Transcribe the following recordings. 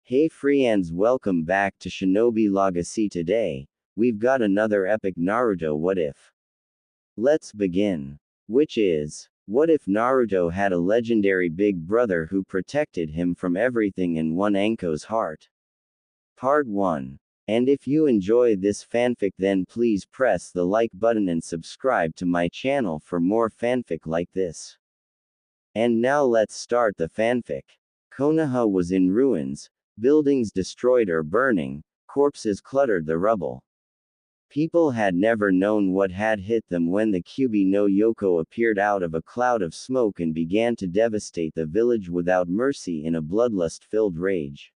Hey friends, welcome back to Shinobi Legacy. Today, we've got another epic Naruto what if. Let's begin. Which is, what if Naruto had a legendary big brother who protected him from everything and won Anko's heart? Part 1. And if you enjoy this fanfic, then please press the like button and subscribe to my channel for more fanfic like this. And now let's start the fanfic. Konoha was in ruins, buildings destroyed or burning, corpses cluttered the rubble. People had never known what had hit them when the Kyuubi no Yoko appeared out of a cloud of smoke and began to devastate the village without mercy in a bloodlust-filled rage.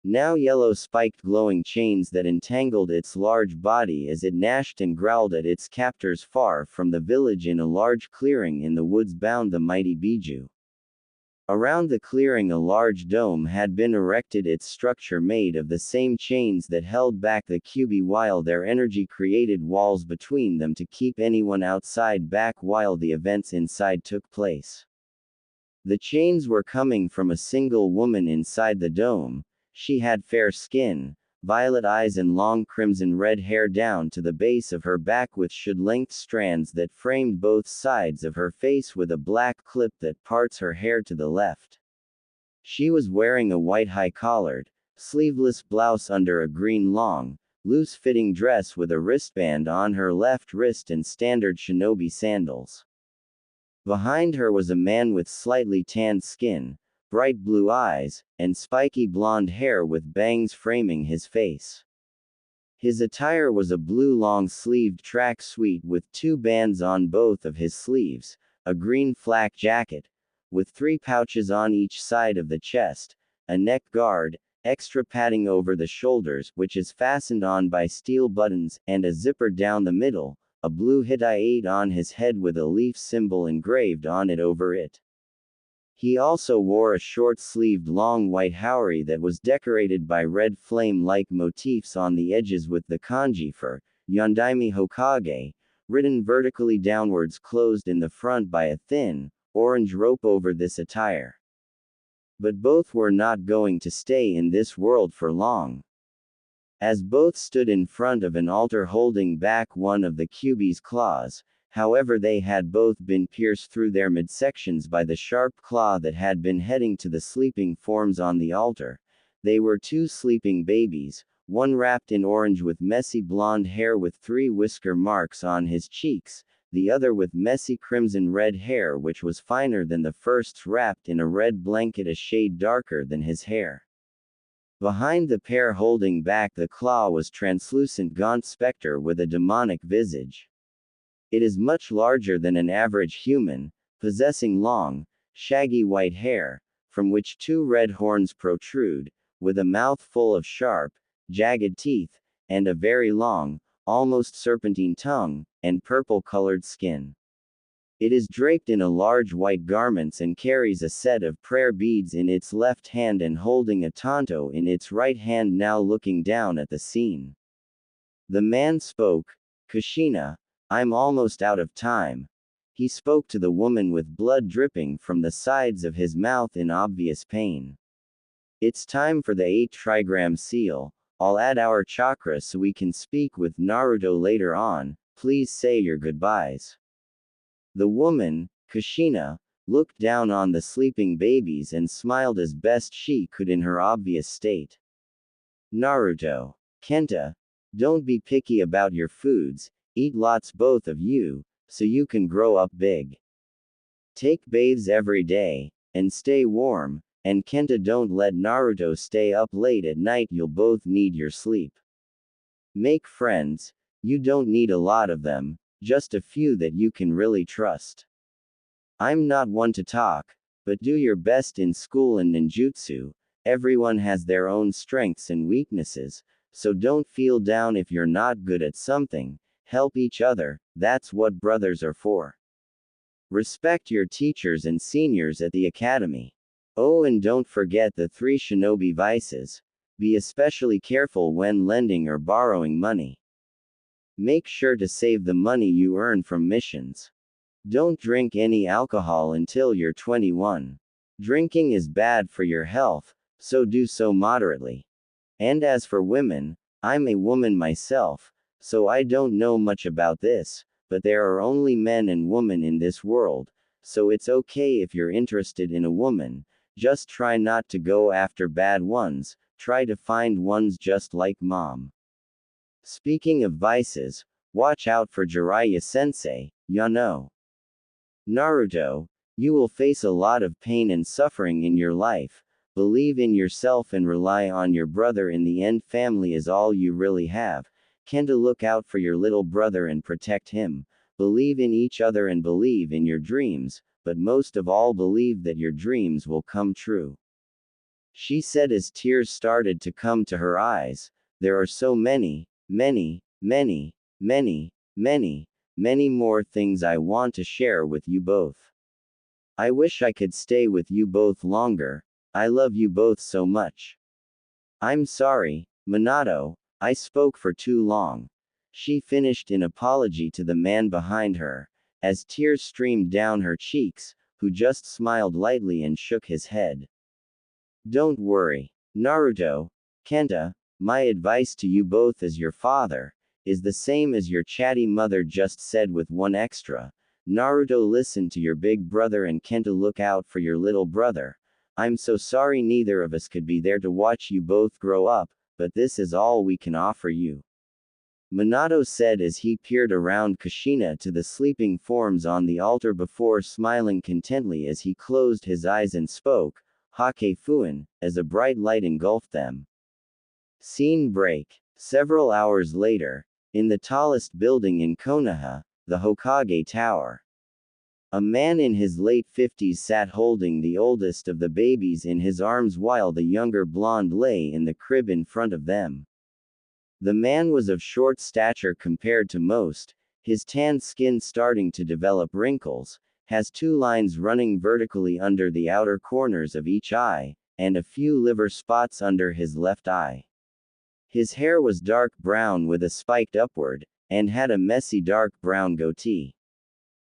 Now yellow spiked glowing chains that entangled its large body as it gnashed and growled at its captors far from the village in a large clearing in the woods bound the mighty Biju. Around the clearing a large dome had been erected, its structure made of the same chains that held back the Kyuubi while their energy created walls between them to keep anyone outside back while the events inside took place. The chains were coming from a single woman inside the dome. She had fair skin, violet eyes and long crimson-red hair down to the base of her back with should-length strands that framed both sides of her face with a black clip that parts her hair to the left. She was wearing a white high-collared, sleeveless blouse under a green long, loose-fitting dress with a wristband on her left wrist and standard shinobi sandals. Behind her was a man with slightly tanned skin, bright blue eyes, and spiky blonde hair with bangs framing his face. His attire was a blue long-sleeved track suit with two bands on both of his sleeves, a green flak jacket, with 3 pouches on each side of the chest, a neck guard, extra padding over the shoulders which is fastened on by steel buttons, and a zipper down the middle, a blue Hittite on his head with a leaf symbol engraved on it over it. He also wore a short-sleeved long white haori that was decorated by red flame-like motifs on the edges with the kanji for Yondaime Hokage, written vertically downwards, closed in the front by a thin, orange rope over this attire. But both were not going to stay in this world for long. As both stood in front of an altar holding back one of the Kyuubi's claws, however they had both been pierced through their midsections by the sharp claw that had been heading to the sleeping forms on the altar. They were 2 sleeping babies, one wrapped in orange with messy blonde hair with 3 whisker marks on his cheeks, the other with messy crimson red hair which was finer than the first's, wrapped in a red blanket a shade darker than his hair. Behind the pair holding back the claw was translucent gaunt specter with a demonic visage. It is much larger than an average human, possessing long, shaggy white hair, from which 2 red horns protrude, with a mouth full of sharp, jagged teeth, and a very long, almost serpentine tongue, and purple-colored skin. It is draped in a large white garments and carries a set of prayer beads in its left hand and holding a tanto in its right hand, now looking down at the scene. The man spoke, "Kushina, I'm almost out of time." He spoke to the woman with blood dripping from the sides of his mouth in obvious pain. "It's time for the 8 trigram seal. I'll add our chakra so we can speak with Naruto later on. Please say your goodbyes." The woman, Kushina, looked down on the sleeping babies and smiled as best she could in her obvious state. "Naruto, Kenta, don't be picky about your foods. Eat lots, both of you, so you can grow up big. Take baths every day, and stay warm, and Kenta, don't let Naruto stay up late at night, you'll both need your sleep. Make friends, you don't need a lot of them, just a few that you can really trust. I'm not one to talk, but do your best in school and ninjutsu. Everyone has their own strengths and weaknesses, so don't feel down if you're not good at something. Help each other, that's what brothers are for. Respect your teachers and seniors at the academy. Oh, and don't forget the 3 shinobi vices. Be especially careful when lending or borrowing money. Make sure to save the money you earn from missions. Don't drink any alcohol until you're 21. Drinking is bad for your health, so do so moderately. And as for women, I'm a woman myself, so I don't know much about this, but there are only men and women in this world, so it's okay if you're interested in a woman, just try not to go after bad ones, try to find ones just like mom. Speaking of vices, watch out for Jiraiya sensei, ya know. Naruto, you will face a lot of pain and suffering in your life. Believe in yourself and rely on your brother. In the end, family is all you really have. Kenta, look out for your little brother and protect him. Believe in each other and believe in your dreams, but most of all, believe that your dreams will come true. She said as tears started to come to her eyes. There are so many, many, many, many, many, many more things I want to share with you both. I wish I could stay with you both longer. I love you both so much. I'm sorry, Minato, I spoke for too long. She finished in apology to the man behind her, as tears streamed down her cheeks, who just smiled lightly and shook his head. Don't worry, Naruto, Kenta, my advice to you both as your father, is the same as your chatty mother just said with one extra. Naruto, listen to your big brother, and Kenta, look out for your little brother. I'm so sorry neither of us could be there to watch you both grow up, but this is all we can offer you. Minato said as he peered around Kushina to the sleeping forms on the altar before smiling contently as he closed his eyes and spoke, Hake Fuin, as a bright light engulfed them. Scene break. Several hours later, in the tallest building in Konoha, the Hokage Tower. A man in his late 50s sat holding the oldest of the babies in his arms while the younger blonde lay in the crib in front of them. The man was of short stature compared to most, his tanned skin starting to develop wrinkles, has two lines running vertically under the outer corners of each eye, and a few liver spots under his left eye. His hair was dark brown with a spiked upward, and had a messy dark brown goatee.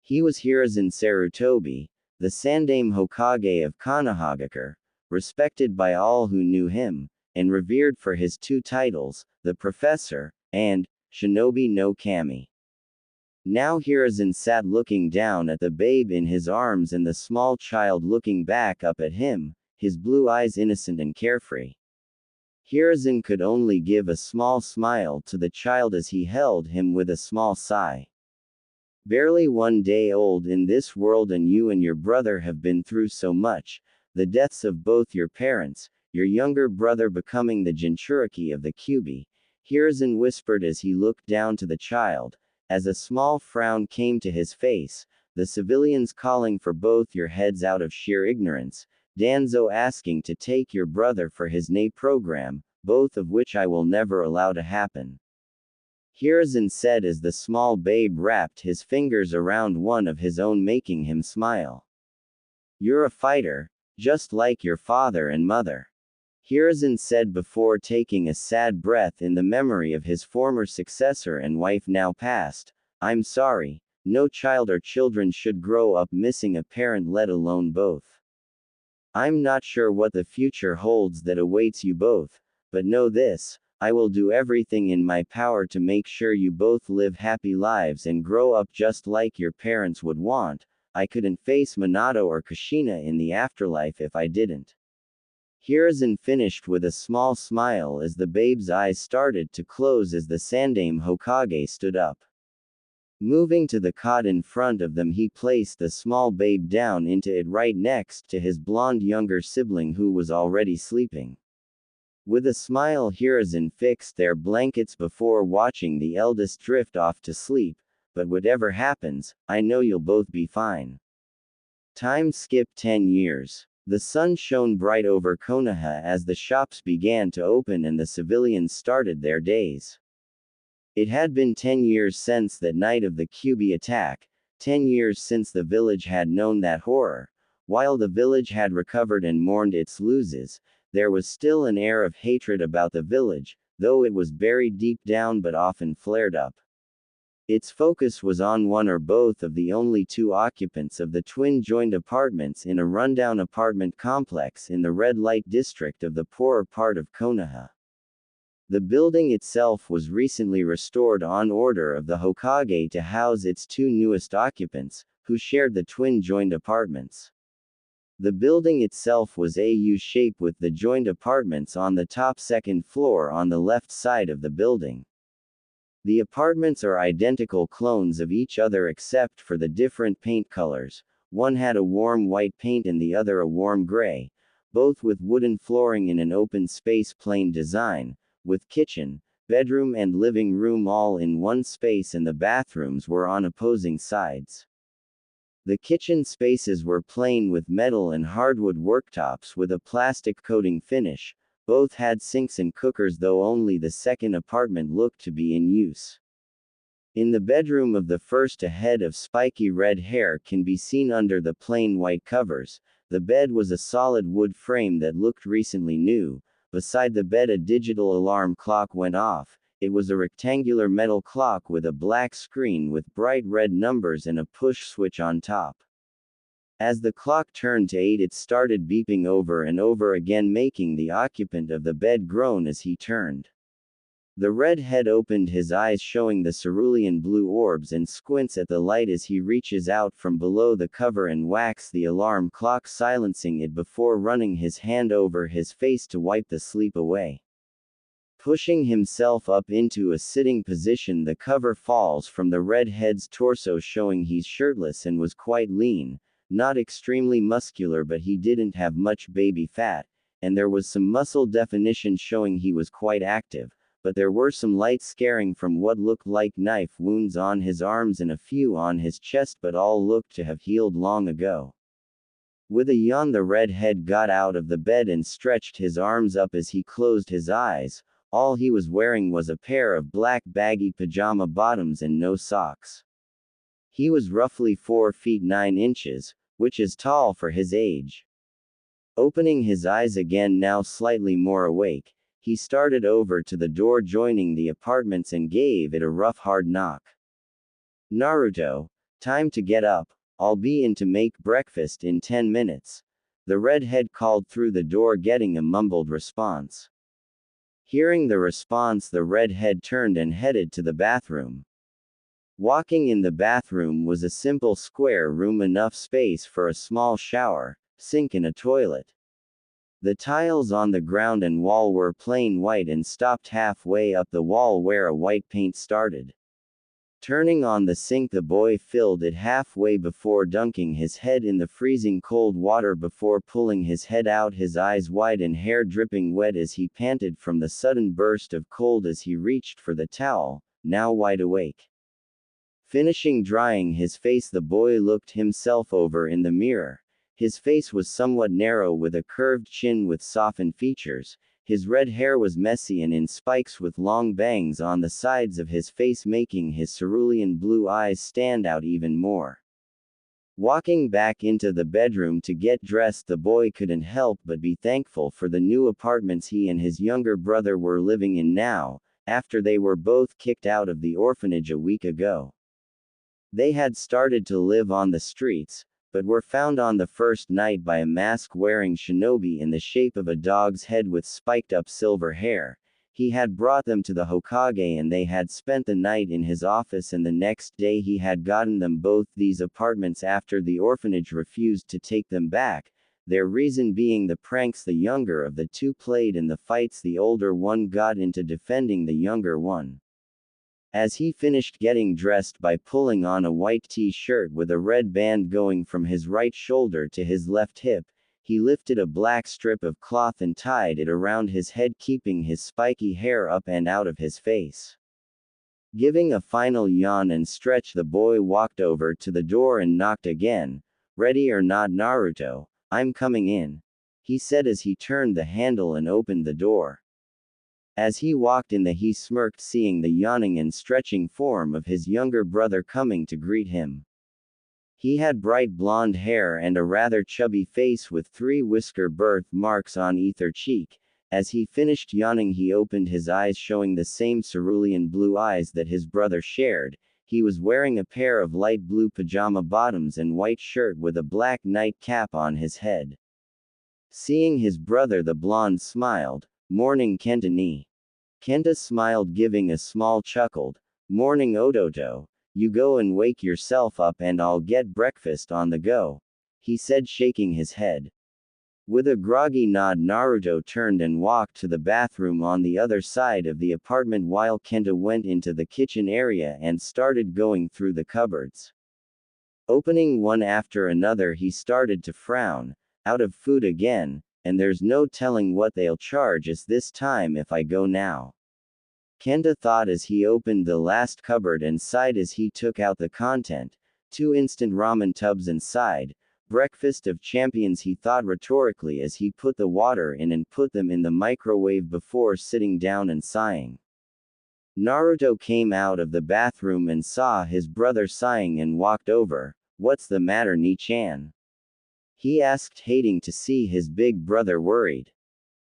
He was Hiruzen Sarutobi, the Sandaime Hokage of Konohagakure, respected by all who knew him, and revered for his two titles, the Professor, and Shinobi no Kami. Now Hiruzen sat looking down at the babe in his arms and the small child looking back up at him, his blue eyes innocent and carefree. Hiruzen could only give a small smile to the child as he held him with a small sigh. Barely 1 day old in this world, and you and your brother have been through so much, the deaths of both your parents, your younger brother becoming the Jinchuriki of the Kyuubi, Hiruzen whispered as he looked down to the child. As a small frown came to his face, the civilians calling for both your heads out of sheer ignorance, Danzo asking to take your brother for his NA program, both of which I will never allow to happen. Hiruzen said as the small babe wrapped his fingers around one of his own, making him smile. You're a fighter, just like your father and mother. Hiruzen said before taking a sad breath in the memory of his former successor and wife now passed. I'm sorry, no child or children should grow up missing a parent, let alone both. I'm not sure what the future holds that awaits you both, but know this, I will do everything in my power to make sure you both live happy lives and grow up just like your parents would want. I couldn't face Minato or Kushina in the afterlife if I didn't. Hiruzen finished with a small smile as the babe's eyes started to close as the Sandaime Hokage stood up. Moving to the cot in front of them, he placed the small babe down into it right next to his blonde younger sibling who was already sleeping. With a smile, Hiruzen fixed their blankets before watching the eldest drift off to sleep, but whatever happens, I know you'll both be fine. Time skipped 10 years. The sun shone bright over Konoha as the shops began to open and the civilians started their days. It had been 10 years since that night of the Kyuubi attack, 10 years since the village had known that horror. While the village had recovered and mourned its losses, there was still an air of hatred about the village, though it was buried deep down but often flared up. Its focus was on one or both of the only two occupants of the twin-joined apartments in a rundown apartment complex in the red light district of the poorer part of Konoha. The building itself was recently restored on order of the Hokage to house its two newest occupants, who shared the twin-joined apartments. The building itself was a U-shape with the joined apartments on the top second floor on the left side of the building. The apartments are identical clones of each other except for the different paint colors. One had a warm white paint and the other a warm gray, both with wooden flooring in an open space plain design, with kitchen, bedroom and living room all in one space, and the bathrooms were on opposing sides. The kitchen spaces were plain with metal and hardwood worktops with a plastic coating finish. Both had sinks and cookers, though only the second apartment looked to be in use. In the bedroom of the first, a head of spiky red hair can be seen under the plain white covers. The bed was a solid wood frame that looked recently new. Beside the bed a digital alarm clock went off. It was a rectangular metal clock with a black screen with bright red numbers and a push switch on top. As the clock turned to 8, it started beeping over and over again, making the occupant of the bed groan as he turned. The redhead opened his eyes, showing the cerulean blue orbs, and squints at the light as he reaches out from below the cover and whacks the alarm clock, silencing it before running his hand over his face to wipe the sleep away. Pushing himself up into a sitting position, the cover falls from the redhead's torso, showing he's shirtless and was quite lean. Not extremely muscular, but he didn't have much baby fat, and there was some muscle definition showing he was quite active, but there were some light scarring from what looked like knife wounds on his arms and a few on his chest, but all looked to have healed long ago. With a yawn, the redhead got out of the bed and stretched his arms up as he closed his eyes. All he was wearing was a pair of black baggy pajama bottoms and no socks. He was roughly 4 feet 9 inches, which is tall for his age. Opening his eyes again, now slightly more awake, he started over to the door joining the apartments and gave it a rough hard knock. "Naruto, time to get up, I'll be in to make breakfast in 10 minutes. The redhead called through the door, getting a mumbled response. Hearing the response, the redhead turned and headed to the bathroom. Walking in the bathroom was a simple square room, enough space for a small shower, sink and a toilet. The tiles on the ground and wall were plain white and stopped halfway up the wall where a white paint started. Turning on the sink, the boy filled it halfway before dunking his head in the freezing cold water before pulling his head out, his eyes wide and hair dripping wet as he panted from the sudden burst of cold as he reached for the towel, now wide awake. Finishing drying his face, the boy looked himself over in the mirror. His face was somewhat narrow with a curved chin with softened features. His red hair was messy and in spikes with long bangs on the sides of his face, making his cerulean blue eyes stand out even more. Walking back into the bedroom to get dressed, the boy couldn't help but be thankful for the new apartments he and his younger brother were living in now, after they were both kicked out of the orphanage a week ago. They had started to live on the streets, but were found on the first night by a mask-wearing shinobi in the shape of a dog's head with spiked-up silver hair. He had brought them to the Hokage and they had spent the night in his office, and the next day he had gotten them both these apartments after the orphanage refused to take them back, their reason being the pranks the younger of the two played and the fights the older one got into defending the younger one. As he finished getting dressed by pulling on a white t-shirt with a red band going from his right shoulder to his left hip, he lifted a black strip of cloth and tied it around his head, keeping his spiky hair up and out of his face. Giving a final yawn and stretch, the boy walked over to the door and knocked again. "Ready or not, Naruto, I'm coming in," he said as he turned the handle and opened the door. As he walked in, he smirked, seeing the yawning and stretching form of his younger brother coming to greet him. He had bright blonde hair and a rather chubby face with 3 whisker birth marks on either cheek. As he finished yawning, he opened his eyes, showing the same cerulean blue eyes that his brother shared. He was wearing a pair of light blue pajama bottoms and white shirt with a black nightcap on his head. Seeing his brother, the blonde smiled. "Morning, Kenta ni." Kenta smiled, giving a small chuckle. "Morning, Ototo. You go and wake yourself up and I'll get breakfast on the go," he said, shaking his head. With a groggy nod, Naruto turned and walked to the bathroom on the other side of the apartment while Kenta went into the kitchen area and started going through the cupboards. Opening one after another, he started to frown. "Out of food again, and there's no telling what they'll charge us this time if I go now," Kenta thought as he opened the last cupboard and sighed as he took out the content. 2 instant ramen tubs inside. "Breakfast of champions," he thought rhetorically as he put the water in and put them in the microwave before sitting down and sighing. Naruto came out of the bathroom and saw his brother sighing and walked over. "What's the matter, Ni-chan?" he asked, hating to see his big brother worried.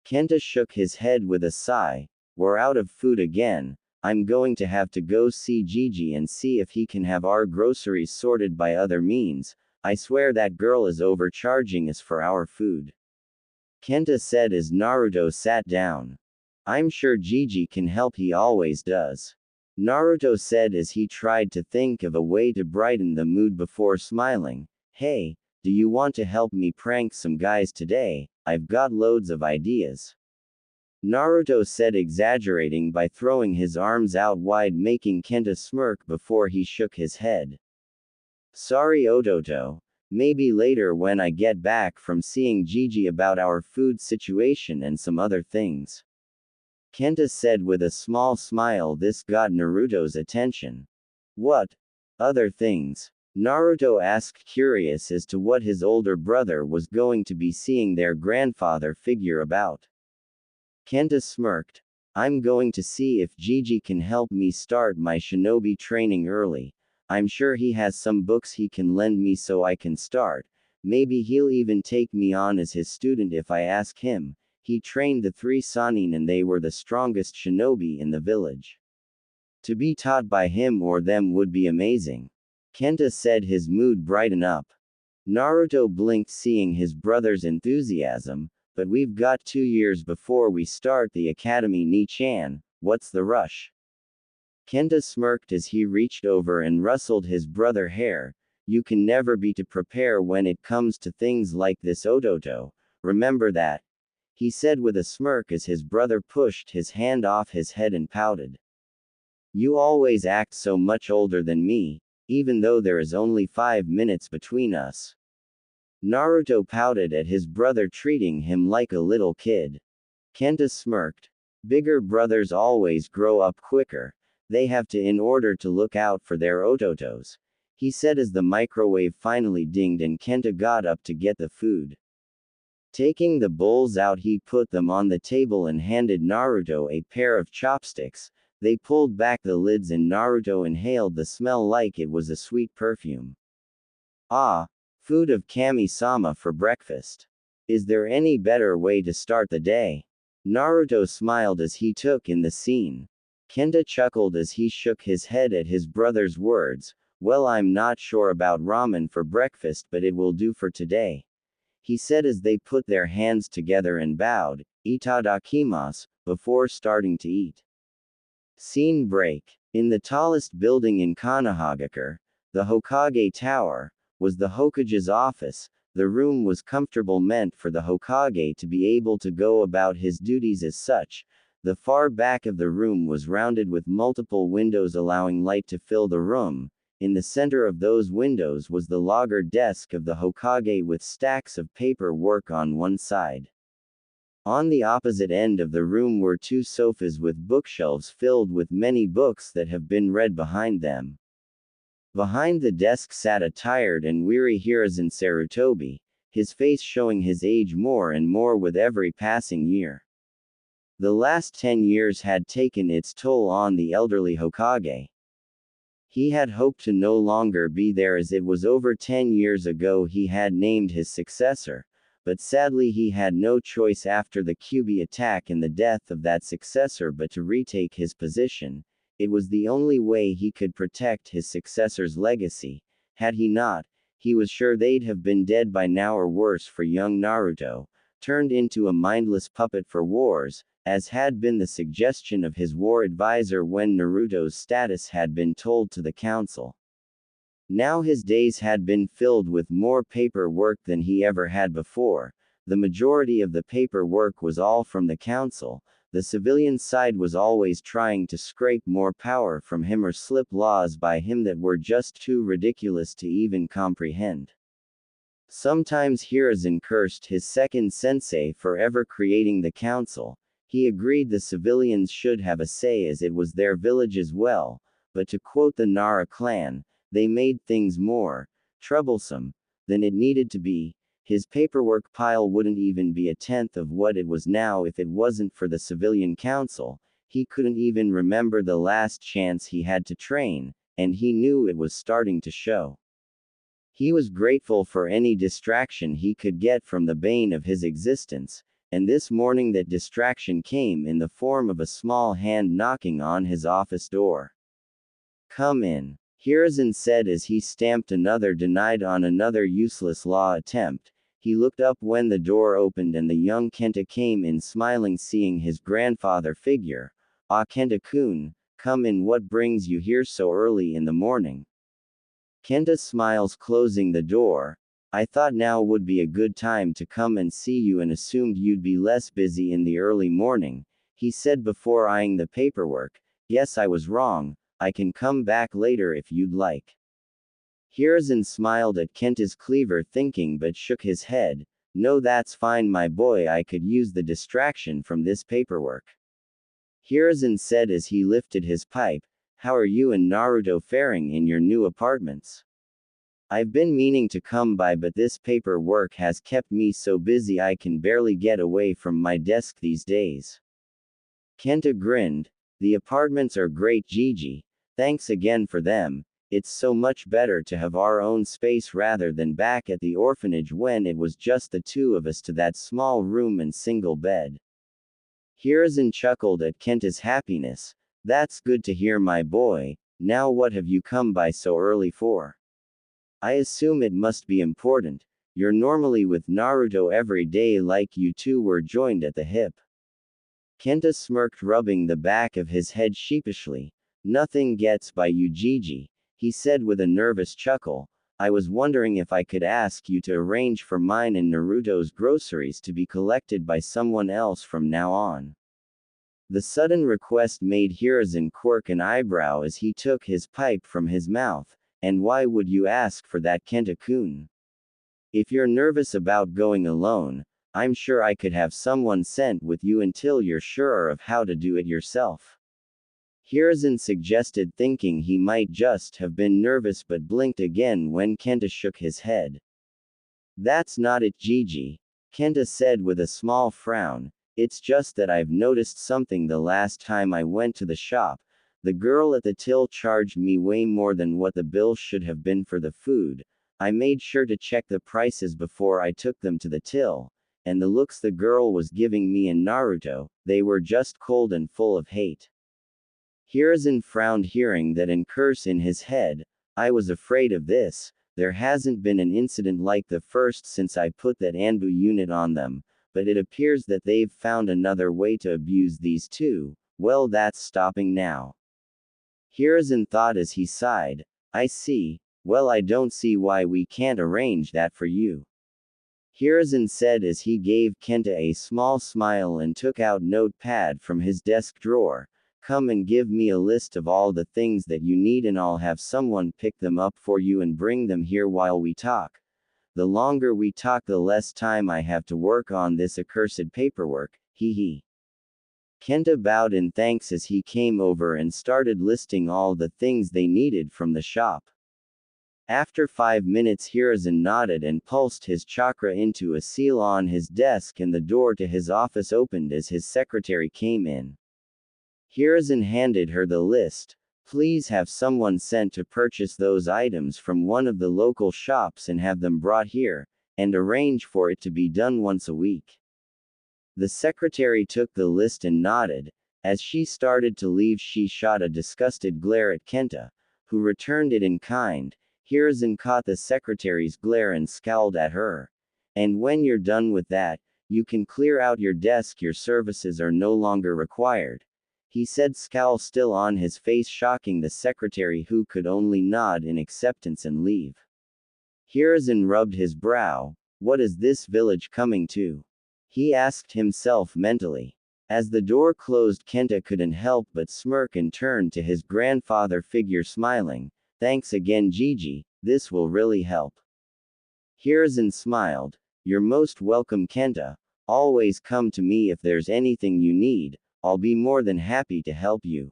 Kenta shook his head with a sigh. "We're out of food again. I'm going to have to go see Gigi and see if he can have our groceries sorted by other means. I swear that girl is overcharging us for our food," Kenta said as Naruto sat down. "I'm sure Gigi can help, he always does," Naruto said as he tried to think of a way to brighten the mood before smiling. "Hey, do you want to help me prank some guys today? I've got loads of ideas," Naruto said, exaggerating by throwing his arms out wide, making Kenta smirk before he shook his head. "Sorry, Ototo. Maybe later when I get back from seeing Gigi about our food situation and some other things," Kenta said with a small smile. This got Naruto's attention. "What other things?" Naruto asked, curious as to what his older brother was going to be seeing their grandfather figure about. Kenta smirked. "I'm going to see if Gigi can help me start my shinobi training early. I'm sure he has some books he can lend me so I can start. Maybe he'll even take me on as his student if I ask him. He trained the 3 Sannin and they were the strongest shinobi in the village. To be taught by him or them would be amazing," Kenta said, his mood brighten up. Naruto blinked, seeing his brother's enthusiasm. "But we've got 2 years before we start the academy, Ni-chan. What's the rush?" Kenta smirked as he reached over and rustled his brother's hair. "You can never be too prepared when it comes to things like this, Ototo. Remember that," he said with a smirk as his brother pushed his hand off his head and pouted. "You always act so much older than me, even though there is only 5 minutes between us." Naruto pouted at his brother, treating him like a little kid. Kenta smirked. "Bigger brothers always grow up quicker. They have to in order to look out for their Ototos," he said as the microwave finally dinged and Kenta got up to get the food. Taking the bowls out, he put them on the table and handed Naruto a pair of chopsticks. They pulled back the lids and Naruto inhaled the smell like it was a sweet perfume. "Ah, food of Kami-sama for breakfast. Is there any better way to start the day?" Naruto smiled as he took in the scene. Kenta chuckled as he shook his head at his brother's words. "Well, I'm not sure about ramen for breakfast, but it will do for today," he said as they put their hands together and bowed, "Itadakimasu," before starting to eat. Scene break. In the tallest building in Konohagakure, the Hokage Tower, was the Hokage's office. The room was comfortable, meant for the Hokage to be able to go about his duties as such. The far back of the room was rounded with multiple windows allowing light to fill the room. In the center of those windows was the logger desk of the Hokage with stacks of paperwork on one side. On the opposite end of the room were 2 sofas with bookshelves filled with many books that have been read behind them. Behind the desk sat a tired and weary Hiruzen Sarutobi, his face showing his age more and more with every passing year. The last 10 years had taken its toll on the elderly Hokage. He had hoped to no longer be there, as it was over 10 years ago he had named his successor, but sadly he had no choice after the Kyuubi attack and the death of that successor but to retake his position. It was the only way he could protect his successor's legacy. Had he not, he was sure they'd have been dead by now or worse for young Naruto, turned into a mindless puppet for wars, as had been the suggestion of his war advisor when Naruto's status had been told to the council. Now his days had been filled with more paperwork than he ever had before. The majority of the paperwork was all from the council. The civilian side was always trying to scrape more power from him or slip laws by him that were just too ridiculous to even comprehend. Sometimes Hiruzen cursed his second sensei for ever creating the council. He agreed the civilians should have a say as it was their village as well, but to quote the Nara clan, they made things more troublesome than it needed to be. His paperwork pile wouldn't even be a tenth of what it was now if it wasn't for the civilian council. He couldn't even remember the last chance he had to train, and he knew it was starting to show. He was grateful for any distraction he could get from the bane of his existence, and this morning that distraction came in the form of a small hand knocking on his office door. "Come in," Hiruzen said as he stamped another denied on another useless law attempt. He looked up when the door opened and the young Kenta came in smiling seeing his grandfather figure. "Ah, Kenta-kun, come in, what brings you here so early in the morning?" Kenta smiles closing the door. "I thought now would be a good time to come and see you and assumed you'd be less busy in the early morning," he said before eyeing the paperwork. "Yes, I was wrong. I can come back later if you'd like." Hiruzen smiled at Kenta's clever thinking but shook his head. "No, that's fine my boy, I could use the distraction from this paperwork." Hiruzen said as he lifted his pipe. "How are you and Naruto faring in your new apartments? I've been meaning to come by but this paperwork has kept me so busy I can barely get away from my desk these days." Kenta grinned. "The apartments are great Gigi. Thanks again for them. It's so much better to have our own space rather than back at the orphanage when it was just the two of us to that small room and single bed." Hiruzen chuckled at Kenta's happiness. "That's good to hear my boy. Now what have you come by so early for? I assume it must be important. You're normally with Naruto every day like you two were joined at the hip." Kenta smirked rubbing the back of his head sheepishly. "Nothing gets by you Gigi," he said with a nervous chuckle. "I was wondering if I could ask you to arrange for mine and Naruto's groceries to be collected by someone else from now on." The sudden request made Hiruzen quirk an eyebrow as he took his pipe from his mouth. "And why would you ask for that, Kenta-kun? If you're nervous about going alone, I'm sure I could have someone sent with you until you're sure of how to do it yourself." Hiruzen suggested thinking he might just have been nervous but blinked again when Kenta shook his head. "That's not it Gigi," Kenta said with a small frown. "It's just that I've noticed something the last time I went to the shop. The girl at the till charged me way more than what the bill should have been for the food. I made sure to check the prices before I took them to the till, and the looks the girl was giving me and Naruto, they were just cold and full of hate." Hiruzen frowned hearing that and curse in his head. "I was afraid of this. There hasn't been an incident like the first since I put that Anbu unit on them, but it appears that they've found another way to abuse these two. Well, that's stopping now." Hiruzen thought as he sighed. "I see. Well, I don't see why we can't arrange that for you." Hiruzen said as he gave Kenta a small smile and took out notepad from his desk drawer. "Come and give me a list of all the things that you need and I'll have someone pick them up for you and bring them here while we talk. The longer we talk the less time I have to work on this accursed paperwork, hee hee." Kenta bowed in thanks as he came over and started listing all the things they needed from the shop. After 5 minutes Hiruzen nodded and pulsed his chakra into a seal on his desk and the door to his office opened as his secretary came in. Hiruzen handed her the list. "Please have someone sent to purchase those items from one of the local shops and have them brought here, and arrange for it to be done once a week." The secretary took the list and nodded. As she started to leave, she shot a disgusted glare at Kenta, who returned it in kind. Hiruzen caught the secretary's glare and scowled at her. And when you're done with that, you can clear out your desk, your services are no longer required, he said, scowl still on his face, shocking the secretary, who could only nod in acceptance and leave. Hiruzen rubbed his brow. What is this village coming to? He asked himself mentally. As the door closed, Kenta couldn't help but smirk and turned to his grandfather figure, smiling. Thanks again, Gigi, this will really help. Hiruzen smiled. You're most welcome, Kenta. Always come to me if there's anything you need, I'll be more than happy to help you.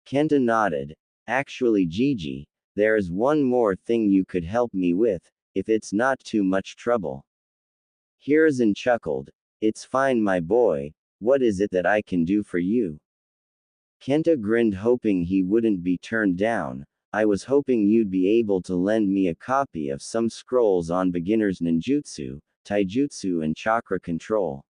Kenta nodded. Actually, Gigi, there is one more thing you could help me with, if it's not too much trouble. Hiruzen chuckled. It's fine, my boy, what is it that I can do for you? Kenta grinned, hoping he wouldn't be turned down. I was hoping you'd be able to lend me a copy of some scrolls on beginner's ninjutsu, taijutsu and chakra control.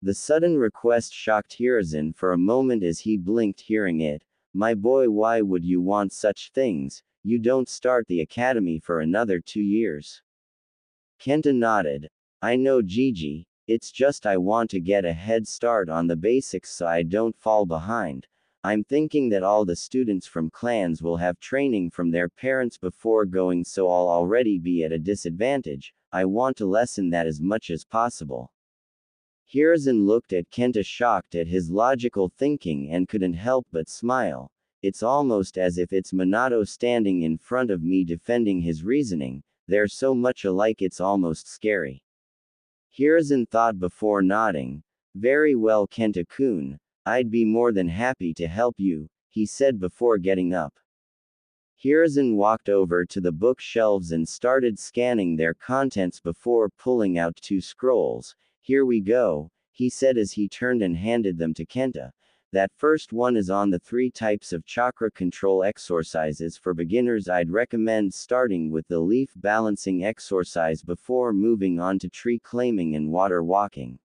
The sudden request shocked Hiruzen for a moment as he blinked, hearing it. My boy, why would you want such things? You don't start the academy for another 2 years. Kenta nodded. I know, Gigi, it's just I want to get a head start on the basics so I don't fall behind. I'm thinking that all the students from clans will have training from their parents before going, so I'll already be at a disadvantage. I want to lessen that as much as possible. Hiruzen looked at Kenta, shocked at his logical thinking, and couldn't help but smile. It's almost as if it's Minato standing in front of me defending his reasoning. They're so much alike it's almost scary. Hiruzen thought before nodding. Very well, Kenta-kun, I'd be more than happy to help you, he said before getting up. Hiruzen walked over to the bookshelves and started scanning their contents before pulling out 2 scrolls. Here we go, he said as he turned and handed them to Kenta. That first one is on the 3 types of chakra control exercises for beginners. I'd recommend starting with the leaf balancing exercise before moving on to tree climbing and water walking.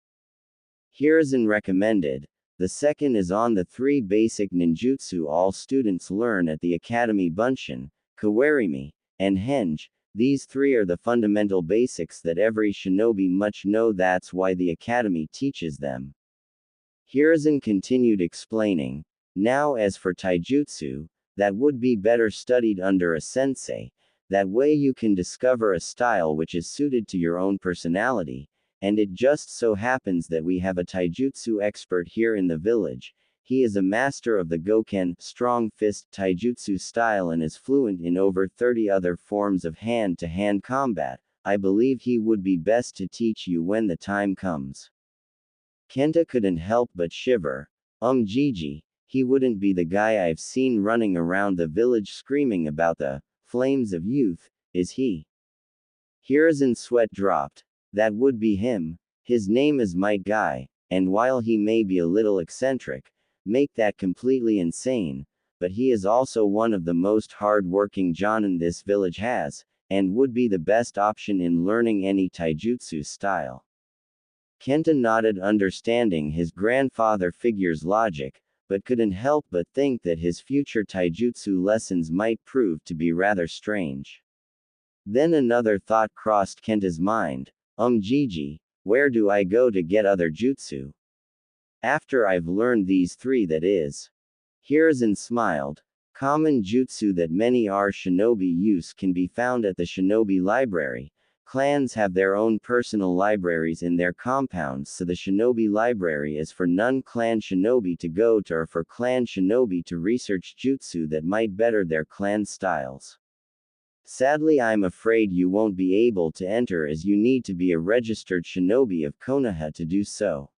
Hiruzen recommended. The second is on the 3 basic ninjutsu all students learn at the academy: Bunshin, Kawarimi, and Henge. These 3 are the fundamental basics that every shinobi must know, that's why the academy teaches them. Hiruzen continued explaining. Now as for taijutsu, that would be better studied under a sensei. That way you can discover a style which is suited to your own personality, and it just so happens that we have a taijutsu expert here in the village. He is a master of the Goken, strong fist taijutsu style, and is fluent in over 30 other forms of hand-to-hand combat. I believe he would be best to teach you when the time comes. Kenta couldn't help but shiver. Gigi, he wouldn't be the guy I've seen running around the village screaming about the flames of youth, is he? Hiruzen's sweat dropped. That would be him. His name is Might Guy, and while he may be a little eccentric, make that completely insane, but he is also one of the most hard-working jonin this village has, and would be the best option in learning any taijutsu style. Kenta nodded, understanding his grandfather figure's logic, but couldn't help but think that his future taijutsu lessons might prove to be rather strange. Then another thought crossed Kenta's mind. Gigi, where do I go to get other jutsu? After I've learned these 3, that is. Hiruzen smiled. Common jutsu that many are shinobi use can be found at the shinobi library. Clans have their own personal libraries in their compounds, so the shinobi library is for non-clan shinobi to go to, or for clan shinobi to research jutsu that might better their clan styles. Sadly, I'm afraid you won't be able to enter, as you need to be a registered shinobi of Konoha to do so.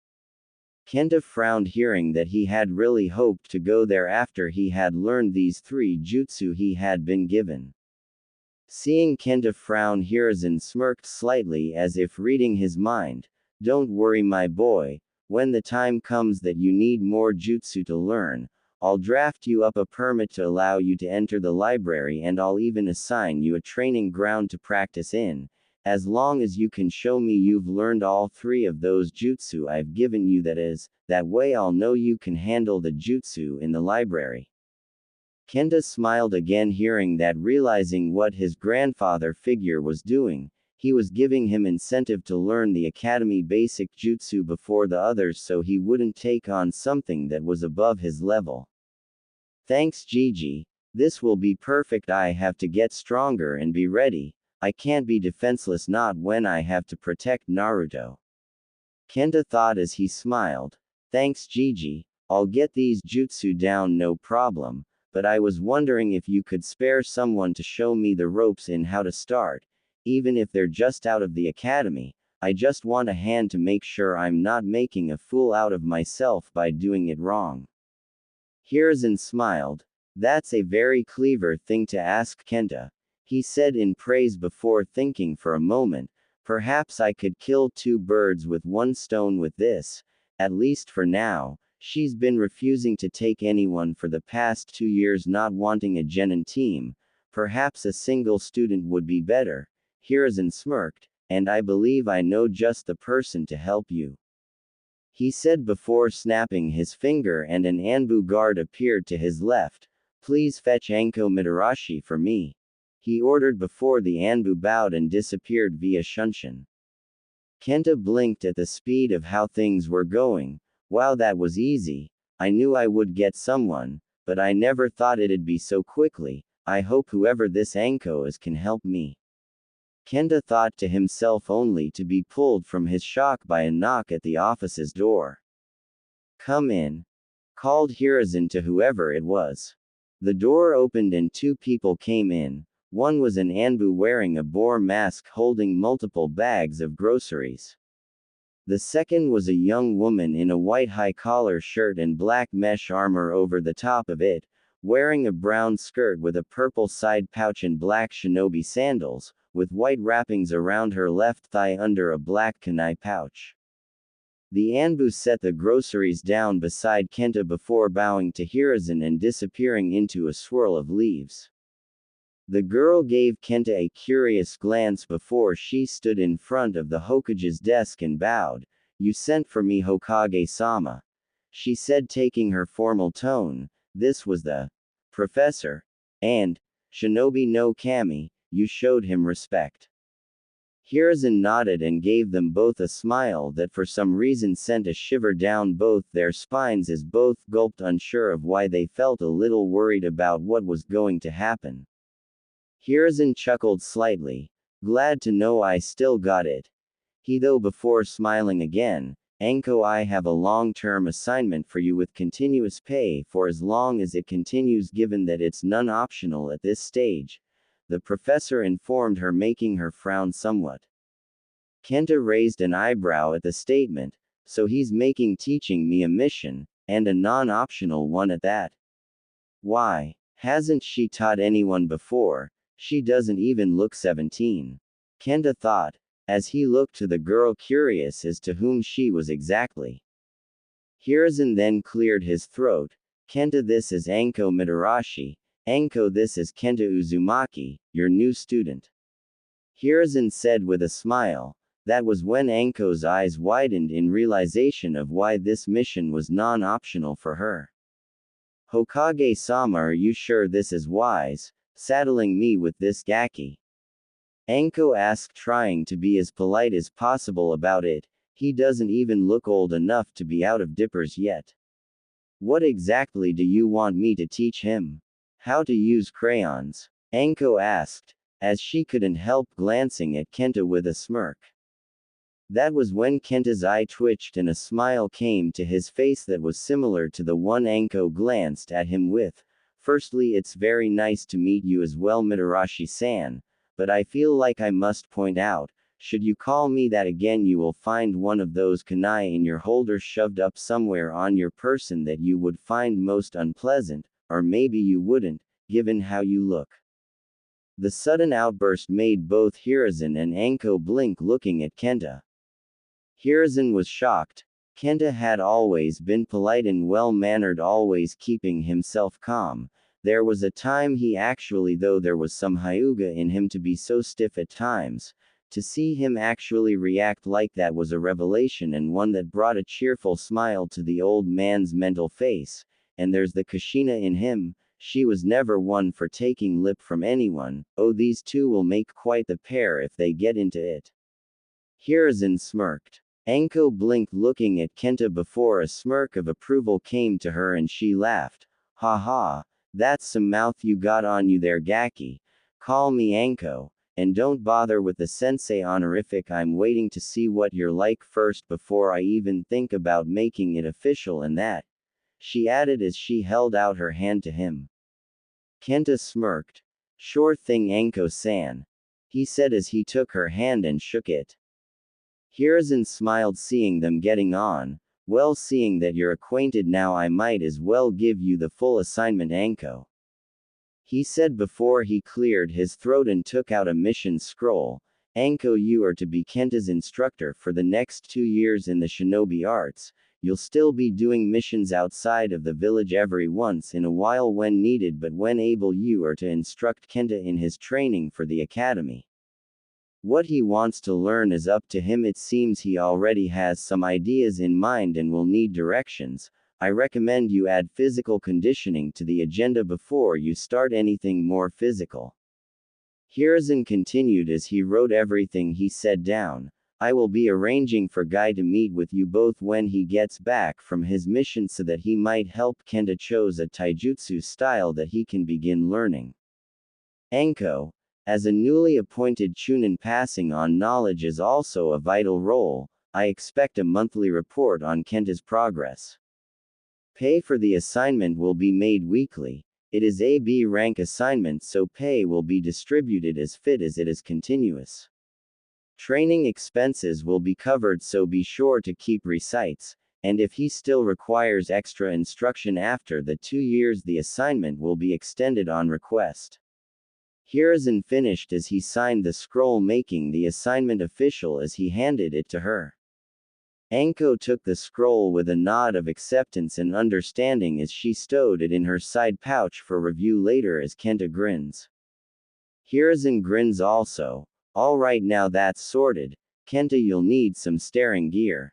Kenta frowned, hearing that he had really hoped to go there after he had learned these 3 jutsu he had been given. Seeing Kenta frown, Hiruzen smirked slightly as if reading his mind. Don't worry, my boy, when the time comes that you need more jutsu to learn, I'll draft you up a permit to allow you to enter the library, and I'll even assign you a training ground to practice in. as long as you can show me you've learned all 3 of those jutsu I've given you, that way I'll know you can handle the jutsu in the library. Kenta smiled again, hearing that, realizing what his grandfather figure was doing. He was giving him incentive to learn the academy basic jutsu before the others so he wouldn't take on something that was above his level. Thanks Gigi. This will be perfect. I have to get stronger and be ready. I can't be defenseless not when I have to protect Naruto. Kenta thought as he smiled. Thanks Gigi, I'll get these jutsu down no problem, but I was wondering if you could spare someone to show me the ropes in how to start. Even if they're just out of the academy, I just want a hand to make sure I'm not making a fool out of myself by doing it wrong. Hiruzen smiled. That's a very clever thing to ask Kenta, he said in praise before thinking for a moment. Perhaps I could kill 2 birds with 1 stone with this, at least for now. She's been refusing to take anyone for the past 2 years, not wanting a genin team. Perhaps a single student would be better. Hiruzen smirked, and I believe I know just the person to help you, he said before snapping his finger, and an Anbu guard appeared to his left. Please fetch Anko Mitarashi for me, he ordered before the Anbu bowed and disappeared via Shunshin. Kenta blinked at the speed of how things were going. Wow, that was easy. I knew I would get someone, but I never thought it'd be so quickly. I hope whoever this Anko is can help me. Kenta thought to himself, only to be pulled from his shock by a knock at the office's door. Come in, called Hiruzen to whoever it was. The door opened and 2 people came in. One was an Anbu wearing a boar mask holding multiple bags of groceries. The second was a young woman in a white high-collar shirt and black mesh armor over the top of it, wearing a brown skirt with a purple side pouch and black shinobi sandals, with white wrappings around her left thigh under a black kunai pouch. The Anbu set the groceries down beside Kenta before bowing to Hiruzen and disappearing into a swirl of leaves. The girl gave Kenta a curious glance before she stood in front of the Hokage's desk and bowed. You sent for me, Hokage-sama, she said, taking her formal tone. This was the professor. And, Shinobi no Kami, you showed him respect. Hiruzen nodded and gave them both a smile that for some reason sent a shiver down both their spines as both gulped, unsure of why they felt a little worried about what was going to happen. Hiruzen chuckled slightly. Glad to know I still got it. He though before smiling again. Anko, I have a long-term assignment for you with continuous pay for as long as it continues, given that it's non-optional at this stage, the professor informed her, making her frown somewhat. Kenta raised an eyebrow at the statement. So he's making teaching me a mission, and a non-optional one at that. Why, hasn't she taught anyone before? She doesn't even look 17. Kenta thought, as he looked to the girl, curious as to whom she was exactly. Hiruzen then cleared his throat. Kenta, this is Anko Mitarashi. Anko, this is Kenta Uzumaki, your new student. Hiruzen said with a smile. That was when Anko's eyes widened in realization of why this mission was non-optional for her. Hokage-sama, are you sure this is wise, saddling me with this gaki? Anko asked, trying to be as polite as possible about it. He doesn't even look old enough to be out of diapers yet. What exactly do you want me to teach him? How to use crayons? Anko asked, as she couldn't help glancing at Kenta with a smirk. That was when Kenta's eye twitched and a smile came to his face that was similar to the one Anko glanced at him with. Firstly, it's very nice to meet you as well, Mitarashi-san, but I feel like I must point out, should you call me that again, you will find one of those kunai in your holder shoved up somewhere on your person that you would find most unpleasant, or maybe you wouldn't, given how you look. The sudden outburst made both Hiruzen and Anko blink, looking at Kenta. Hiruzen was shocked. Kenta had always been polite and well-mannered, always keeping himself calm. There was a time he actually, though there was some hyuga in him to be so stiff at times, To see him actually react like that was a revelation, and one that brought a cheerful smile to the old man's mental face. And there's the Kushina in him. She was never one for taking lip from anyone. Oh, these two will make quite the pair if they get into it. Hiruzen smirked. Anko blinked, looking at Kenta before a smirk of approval came to her, and she laughed. Ha ha, that's some mouth you got on you there, Gaki. Call me Anko, and don't bother with the sensei honorific. I'm waiting to see what you're like first before I even think about making it official, and that, she added as she held out her hand to him. Kenta smirked. Sure thing, Anko-san, he said as he took her hand and shook it. Hiruzen smiled, seeing them getting on. Well, seeing that you're acquainted now, I might as well give you the full assignment, Anko, he said before he cleared his throat and took out a mission scroll. Anko, you are to be Kenta's instructor for the next 2 years in the shinobi arts. You'll still be doing missions outside of the village every once in a while when needed, but when able you are to instruct Kenta in his training for the academy. What he wants to learn is up to him. It seems he already has some ideas in mind and will need directions. I recommend you add physical conditioning to the agenda before you start anything more physical. Hiruzen continued as he wrote everything he said down. I will be arranging for Guy to meet with you both when he gets back from his mission so that he might help Kenta choose a taijutsu style that he can begin learning. Anko, as a newly appointed chunin, passing on knowledge is also a vital role. I expect a monthly report on Kenta's progress. Pay for the assignment will be made weekly. It is a B rank assignment, so pay will be distributed as fit as it is continuous. Training expenses will be covered, so be sure to keep receipts, and if he still requires extra instruction after the 2 years, the assignment will be extended on request. Hiruzen finished as he signed the scroll, making the assignment official as he handed it to her. Anko took the scroll with a nod of acceptance and understanding as she stowed it in her side pouch for review later as Kenta grins. Hiruzen grins also. Alright, now that's sorted, Kenta, you'll need some staring gear.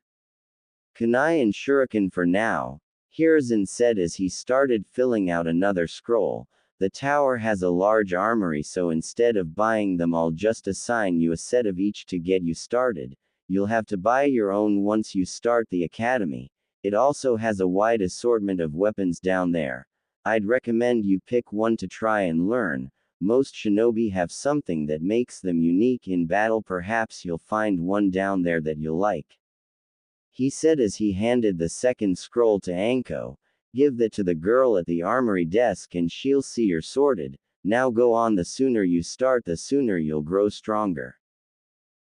Kunai and shuriken for now, Hiruzen said as he started filling out another scroll. The tower has a large armory, so instead of buying them all, just assign you a set of each to get you started. You'll have to buy your own once you start the academy. It also has a wide assortment of weapons down there. I'd recommend you pick one to try and learn. Most shinobi have something that makes them unique in battle. Perhaps you'll find one down there that you'll like, he said as he handed the second scroll to Anko. Give that to the girl at the armory desk and she'll see you're sorted. Now go on, the sooner you start, the sooner you'll grow stronger.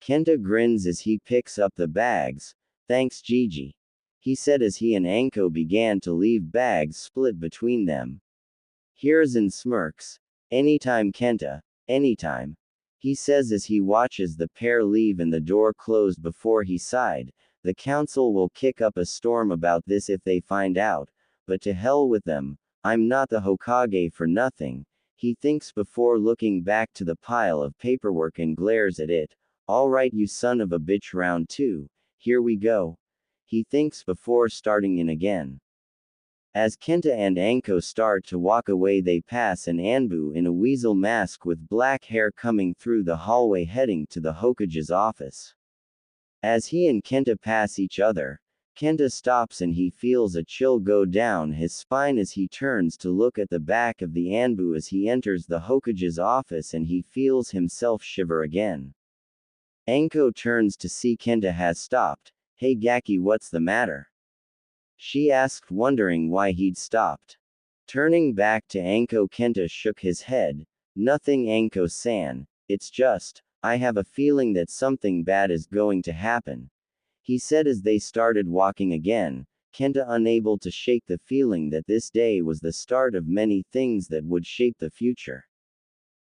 Kenta grins as he picks up the bags. Thanks, Gigi, he said as he and Anko began to leave, bags split between them. Hiruzen smirks. Anytime, Kenta, anytime, he says as he watches the pair leave and the door close before he sighed. The council will kick up a storm about this if they find out, but to hell with them. I'm not the Hokage for nothing, he thinks before looking back to the pile of paperwork and glares at it. Alright, you son of a bitch, round 2, here we go, he thinks before starting in again. As Kenta and Anko start to walk away, they pass an Anbu in a weasel mask with black hair coming through the hallway heading to the Hokage's office. As he and Kenta pass each other, Kenta stops and he feels a chill go down his spine as he turns to look at the back of the Anbu as he enters the Hokage's office, and he feels himself shiver again. Anko turns to see Kenta has stopped. Hey Gaki, what's the matter? She asked, wondering why he'd stopped. Turning back to Anko, Kenta shook his head. Nothing, Anko-san, it's just, I have a feeling that something bad is going to happen, he said as they started walking again, Kenta unable to shake the feeling that this day was the start of many things that would shape the future.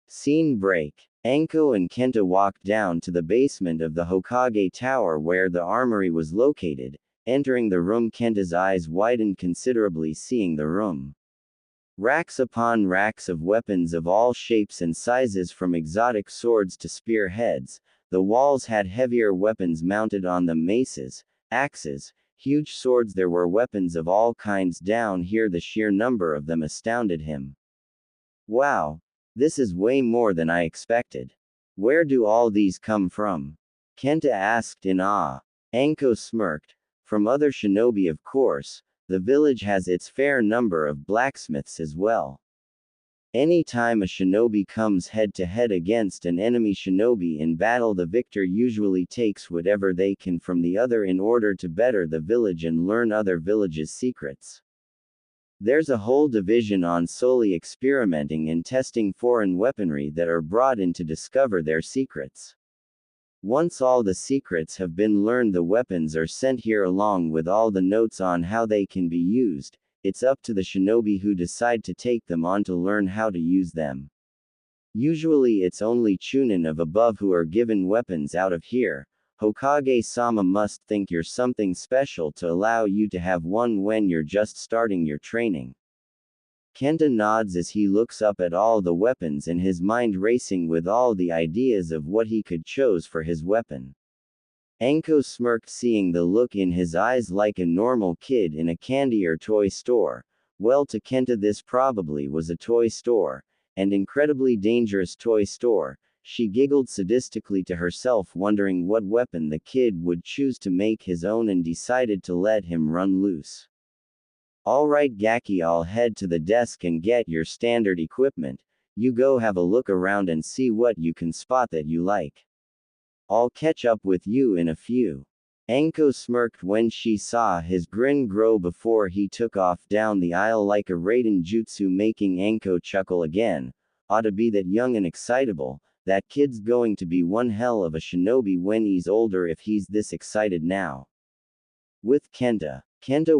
Scene break. Anko and Kenta walked down to the basement of the Hokage Tower where the armory was located. Entering the room, Kenta's eyes widened considerably, seeing the room. Racks upon racks of weapons of all shapes and sizes, from exotic swords to spearheads. The walls had heavier weapons mounted on them: maces, axes, huge swords. There were weapons of all kinds down here. The sheer number of them astounded him. Wow! This is way more than I expected. Where do all these come from? Kenta asked in awe. Anko smirked. From other shinobi, of course. The village has its fair number of blacksmiths as well. Any time a shinobi comes head to head against an enemy shinobi in battle, the victor usually takes whatever they can from the other in order to better the village and learn other villages' secrets. There's a whole division on solely experimenting and testing foreign weaponry that are brought in to discover their secrets. Once all the secrets have been learned, the weapons are sent here along with all the notes on how they can be used. It's up to the shinobi who decide to take them on to learn how to use them. Usually it's only chunin of above who are given weapons out of here. Hokage-sama must think you're something special to allow you to have one when you're just starting your training. Kenta nods as he looks up at all the weapons, in his mind racing with all the ideas of what he could choose for his weapon. Anko smirked, seeing the look in his eyes like a normal kid in a candy or toy store. Well, to Kenta this probably was a toy store, and incredibly dangerous toy store. She giggled sadistically to herself, wondering what weapon the kid would choose to make his own, and decided to let him run loose. Alright Gaki, I'll head to the desk and get your standard equipment. You go have a look around and see what you can spot that you like. I'll catch up with you in a few. Anko smirked when she saw his grin grow before he took off down the aisle like a Raiden jutsu, making Anko chuckle again. Ought to be that young and excitable. That kid's going to be one hell of a shinobi when he's older if he's this excited now. With Kenta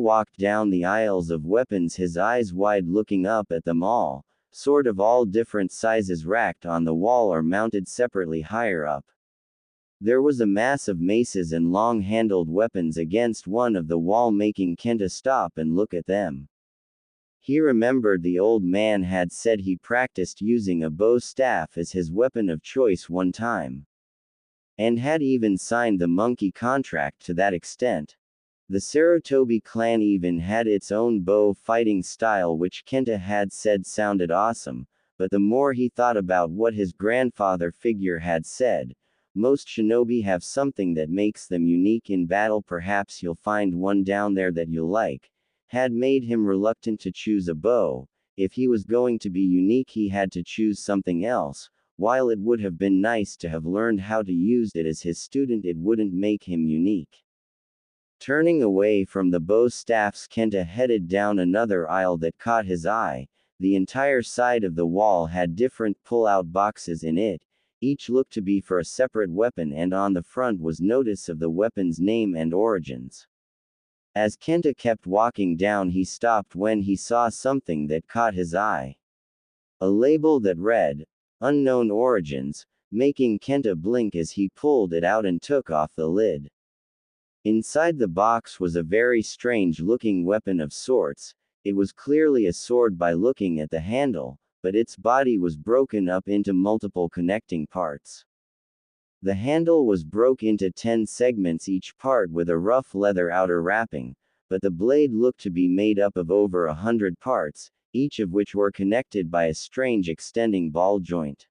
walked down the aisles of weapons, his eyes wide, looking up at them all. Sword of all different sizes racked on the wall or mounted separately higher up. There was a mass of maces and long-handled weapons against one of the wall, making Kenta stop and look at them. He remembered the old man had said he practiced using a bow staff as his weapon of choice one time, and had even signed the monkey contract to that extent. The Sarutobi clan even had its own bow fighting style, which Kenta had said sounded awesome, but the more he thought about what his grandfather figure had said, most shinobi have something that makes them unique in battle. Perhaps you'll find one down there that you'll like. Had made him reluctant to choose a bow. If he was going to be unique, he had to choose something else. While it would have been nice to have learned how to use it as his student, it wouldn't make him unique. Turning away from the bow staffs, Kenta headed down another aisle that caught his eye. The entire side of the wall had different pull-out boxes in it. Each looked to be for a separate weapon, and on the front was notice of the weapon's name and origins. As Kenta kept walking down, he stopped when he saw something that caught his eye. A label that read, "Unknown Origins," making Kenta blink as he pulled it out and took off the lid. Inside the box was a very strange-looking weapon of sorts. It was clearly a sword by looking at the handle, but its body was broken up into multiple connecting parts. The handle was broke into 10 segments, each part with a rough leather outer wrapping, but the blade looked to be made up of over 100 parts, each of which were connected by a strange extending ball joint.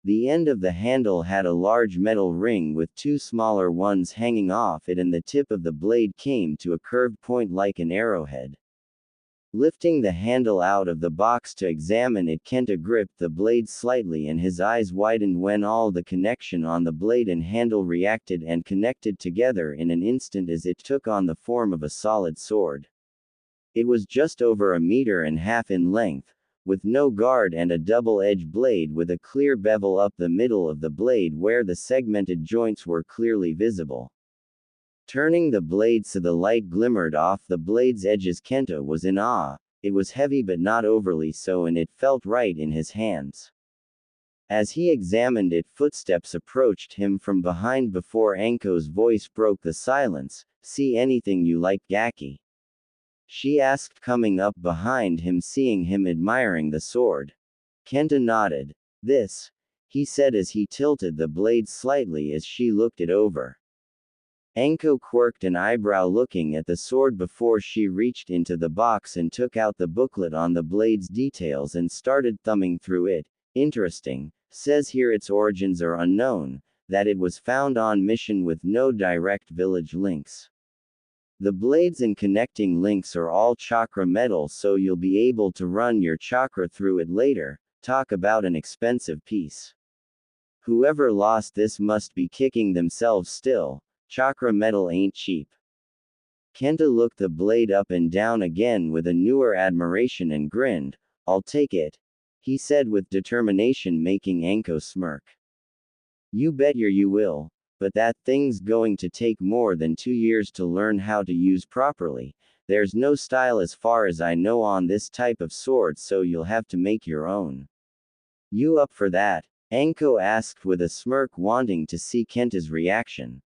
The end of the handle had a large metal ring with two smaller ones hanging off it, and the tip of the blade came to a curved point like an arrowhead. Lifting the handle out of the box to examine it, Kenta gripped the blade slightly, and his eyes widened when all the connection on the blade and handle reacted and connected together in an instant as it took on the form of a solid sword. It was just over 1.5 meters in length, with no guard, and a double-edged blade with a clear bevel up the middle of the blade where the segmented joints were clearly visible. Turning the blade so the light glimmered off the blade's edges, Kenta was in awe. It was heavy but not overly so, and it felt right in his hands. As he examined it, footsteps approached him from behind before Anko's voice broke the silence. "See anything you like, Gaki?" she asked, coming up behind him, seeing him admiring the sword. Kenta nodded. This. he said as he tilted the blade slightly as she looked it over. Anko quirked an eyebrow looking at the sword before she reached into the box and took out the booklet on the blade's details and started thumbing through it. Interesting, says here its origins are unknown, that it was found on mission with no direct village links. The blades and connecting links are all chakra metal, so you'll be able to run your chakra through it later. Talk about an expensive piece. Whoever lost this must be kicking themselves still. Chakra metal ain't cheap. Kenta looked the blade up and down again with a newer admiration and grinned. I'll take it, he said with determination, making Anko smirk. You bet you will, but that thing's going to take more than 2 years to learn how to use properly. There's no style as far as I know on this type of sword, so you'll have to make your own. You up for that? Anko asked with a smirk, wanting to see Kenta's reaction.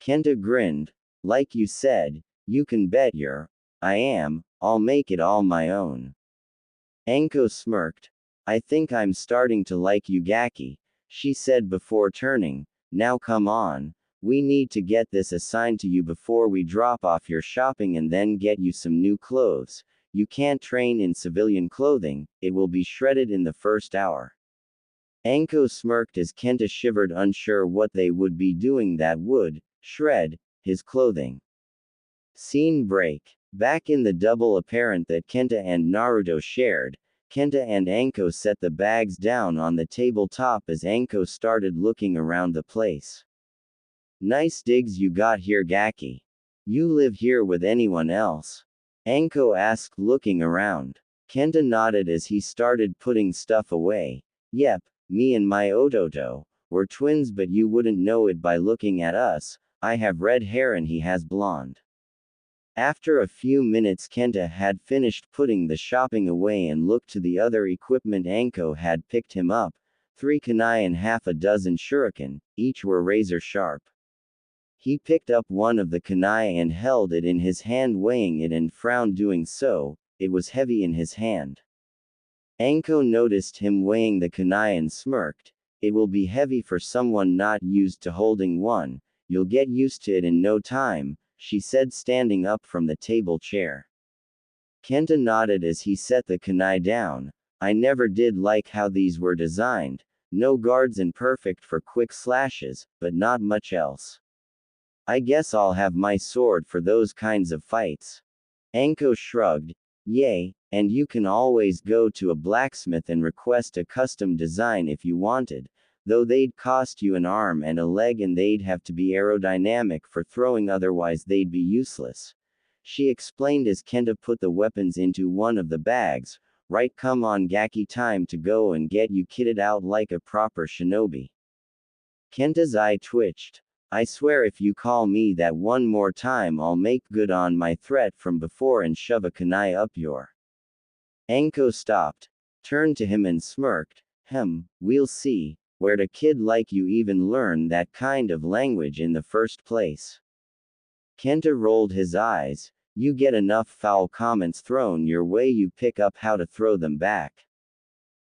Kenta grinned. Like you said, you can bet I am, I'll make it all my own. Anko smirked. I think I'm starting to like Yugaki, she said before turning. Now come on, we need to get this assigned to you before we drop off your shopping and then get you some new clothes. You can't train in civilian clothing, it will be shredded in the first hour. Anko smirked as Kenta shivered, unsure what they would be doing that would shred his clothing. Scene break. Back in the double apparent that Kenta and Naruto shared, Kenta and Anko set the bags down on the tabletop as Anko started looking around the place. Nice digs you got here, Gaki. You live here with anyone else? Anko asked, looking around. Kenta nodded as he started putting stuff away. Yep, me and my Ototo, we're twins, but you wouldn't know it by looking at us. I have red hair and he has blonde. After a few minutes, Kenta had finished putting the shopping away and looked to the other equipment Anko had picked him up. 3 kunai and half a dozen shuriken, each were razor sharp. He picked up one of the kunai and held it in his hand, weighing it, and frowned doing so. It was heavy in his hand. Anko noticed him weighing the kunai and smirked. It will be heavy for someone not used to holding one. You'll get used to it in no time, she said, standing up from the table chair. Kenta nodded as he set the kunai down. I never did like how these were designed. No guards and perfect for quick slashes, but not much else. I guess I'll have my sword for those kinds of fights. Anko shrugged. Yay, and you can always go to a blacksmith and request a custom design if you wanted. Though they'd cost you an arm and a leg, and they'd have to be aerodynamic for throwing, otherwise they'd be useless. She explained as Kenta put the weapons into one of the bags. Right, come on Gaki, time to go and get you kitted out like a proper shinobi. Kenta's eye twitched. I swear if you call me that one more time, I'll make good on my threat from before and shove a kunai up your. Anko stopped, turned to him and smirked. We'll see. Where'd a kid like you even learn that kind of language in the first place? Kenta rolled his eyes. You get enough foul comments thrown your way, you pick up how to throw them back.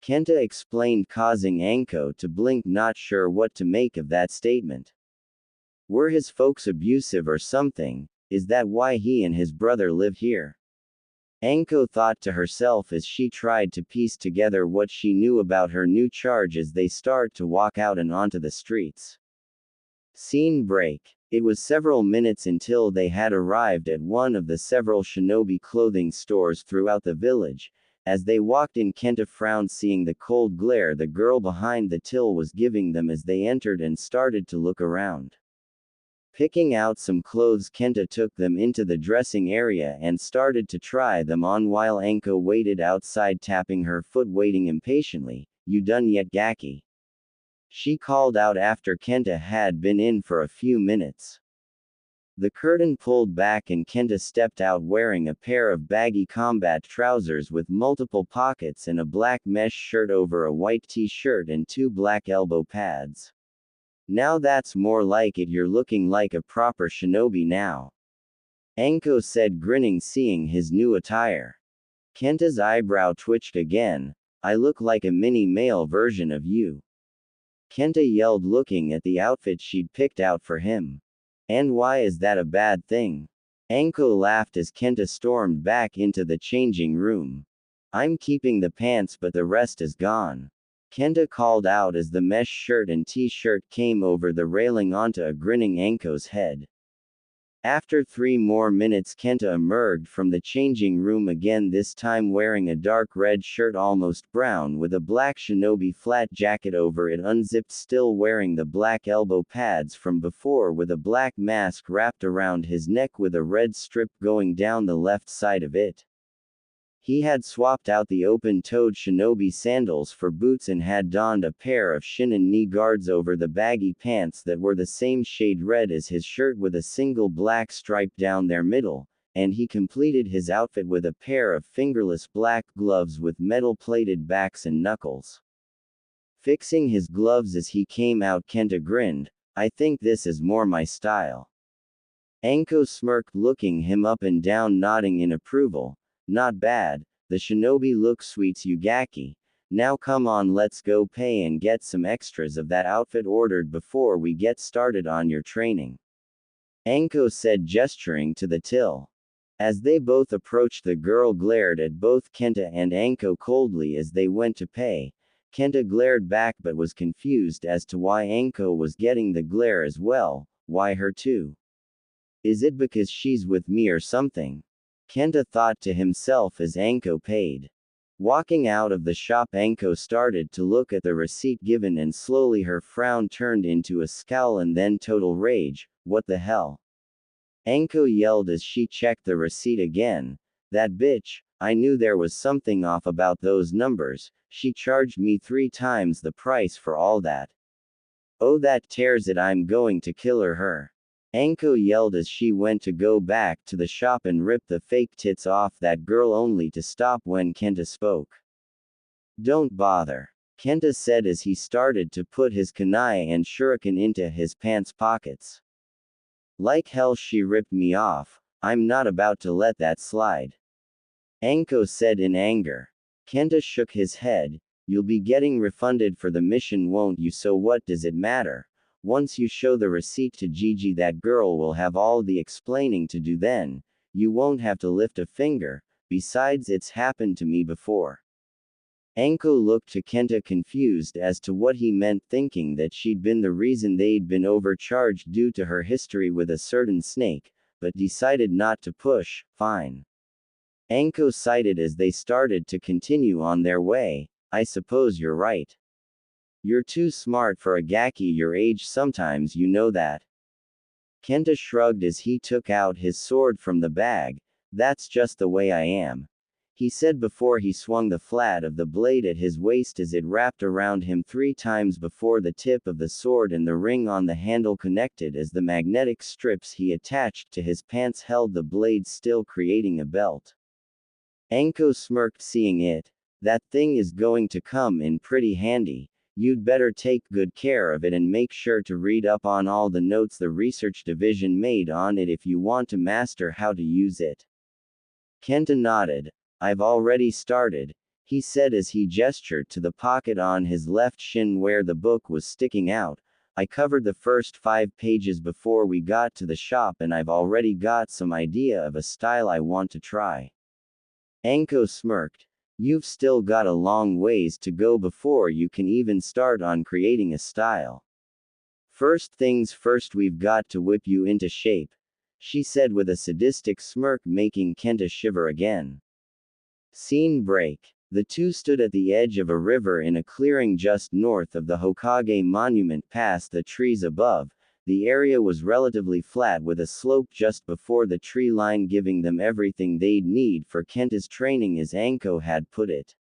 Kenta explained, causing Anko to blink, not sure what to make of that statement. Were his folks abusive or something? Is that why he and his brother live here? Anko thought to herself as she tried to piece together what she knew about her new charge as they start to walk out and onto the streets. Scene break. It was several minutes until they had arrived at one of the several shinobi clothing stores throughout the village. As they walked in, Kenta frowned, seeing the cold glare the girl behind the till was giving them as they entered and started to look around. Picking out some clothes, Kenta took them into the dressing area and started to try them on while Anko waited outside, tapping her foot, waiting impatiently. You done yet, Gaki? She called out after Kenta had been in for a few minutes. The curtain pulled back and Kenta stepped out wearing a pair of baggy combat trousers with multiple pockets and a black mesh shirt over a white t-shirt and 2 black elbow pads. Now that's more like it, you're looking like a proper shinobi now. Anko said, grinning, seeing his new attire. Kenta's eyebrow twitched again. I look like a mini male version of you. Kenta yelled, looking at the outfit she'd picked out for him. And why is that a bad thing? Anko laughed as Kenta stormed back into the changing room. I'm keeping the pants, but the rest is gone. Kenta called out as the mesh shirt and t-shirt came over the railing onto a grinning Anko's head. After 3 more minutes, Kenta emerged from the changing room again, this time wearing a dark red shirt almost brown with a black shinobi flat jacket over it unzipped, still wearing the black elbow pads from before, with a black mask wrapped around his neck with a red strip going down the left side of it. He had swapped out the open-toed shinobi sandals for boots and had donned a pair of shinin knee guards over the baggy pants that were the same shade red as his shirt with a single black stripe down their middle, and he completed his outfit with a pair of fingerless black gloves with metal-plated backs and knuckles. Fixing his gloves as he came out, Kenta grinned, I think this is more my style. Anko smirked, looking him up and down, nodding in approval. Not bad, the shinobi look sweets you, Gaki. Now come on, let's go pay and get some extras of that outfit ordered before we get started on your training. Anko said, gesturing to the till. As they both approached, the girl glared at both Kenta and Anko coldly as they went to pay. Kenta glared back but was confused as to why Anko was getting the glare as well. Why her too? Is it because she's with me or something? Kenta thought to himself as Anko paid. Walking out of the shop, Anko started to look at the receipt given, and slowly her frown turned into a scowl and then total rage. What the hell? Anko yelled as she checked the receipt again. That bitch, I knew there was something off about those numbers. She charged me 3 times the price for all that. Oh, that tears it, I'm going to kill her. Anko yelled as she went to go back to the shop and rip the fake tits off that girl, only to stop when Kenta spoke. Don't bother, Kenta said as he started to put his kunai and shuriken into his pants pockets. Like hell she ripped me off, I'm not about to let that slide. Anko said in anger. Kenta shook his head, you'll be getting refunded for the mission, won't you? So what does it matter? Once you show the receipt to Gigi, that girl will have all the explaining to do then. You won't have to lift a finger, besides it's happened to me before. Anko looked to Kenta, confused as to what he meant, thinking that she'd been the reason they'd been overcharged due to her history with a certain snake, but decided not to push. Fine. Anko sighed as they started to continue on their way. I suppose you're right. You're too smart for a Gaki your age sometimes, you know that. Kenta shrugged as he took out his sword from the bag. That's just the way I am, he said before he swung the flat of the blade at his waist as it wrapped around him 3 times before the tip of the sword and the ring on the handle connected as the magnetic strips he attached to his pants held the blade still, creating a belt. Anko smirked, seeing it. That thing is going to come in pretty handy. You'd better take good care of it and make sure to read up on all the notes the research division made on it if you want to master how to use it. Kenta nodded. I've already started, he said as he gestured to the pocket on his left shin where the book was sticking out. I covered the first 5 pages before we got to the shop, and I've already got some idea of a style I want to try. Anko smirked. You've still got a long ways to go before you can even start on creating a style. First things first, we've got to whip you into shape, she said with a sadistic smirk, making Kenta shiver again. Scene break. The two stood at the edge of a river in a clearing just north of the Hokage monument, past the trees above. The area was relatively flat with a slope just before the tree line, giving them everything they'd need for Kenta's training, as Anko had put it.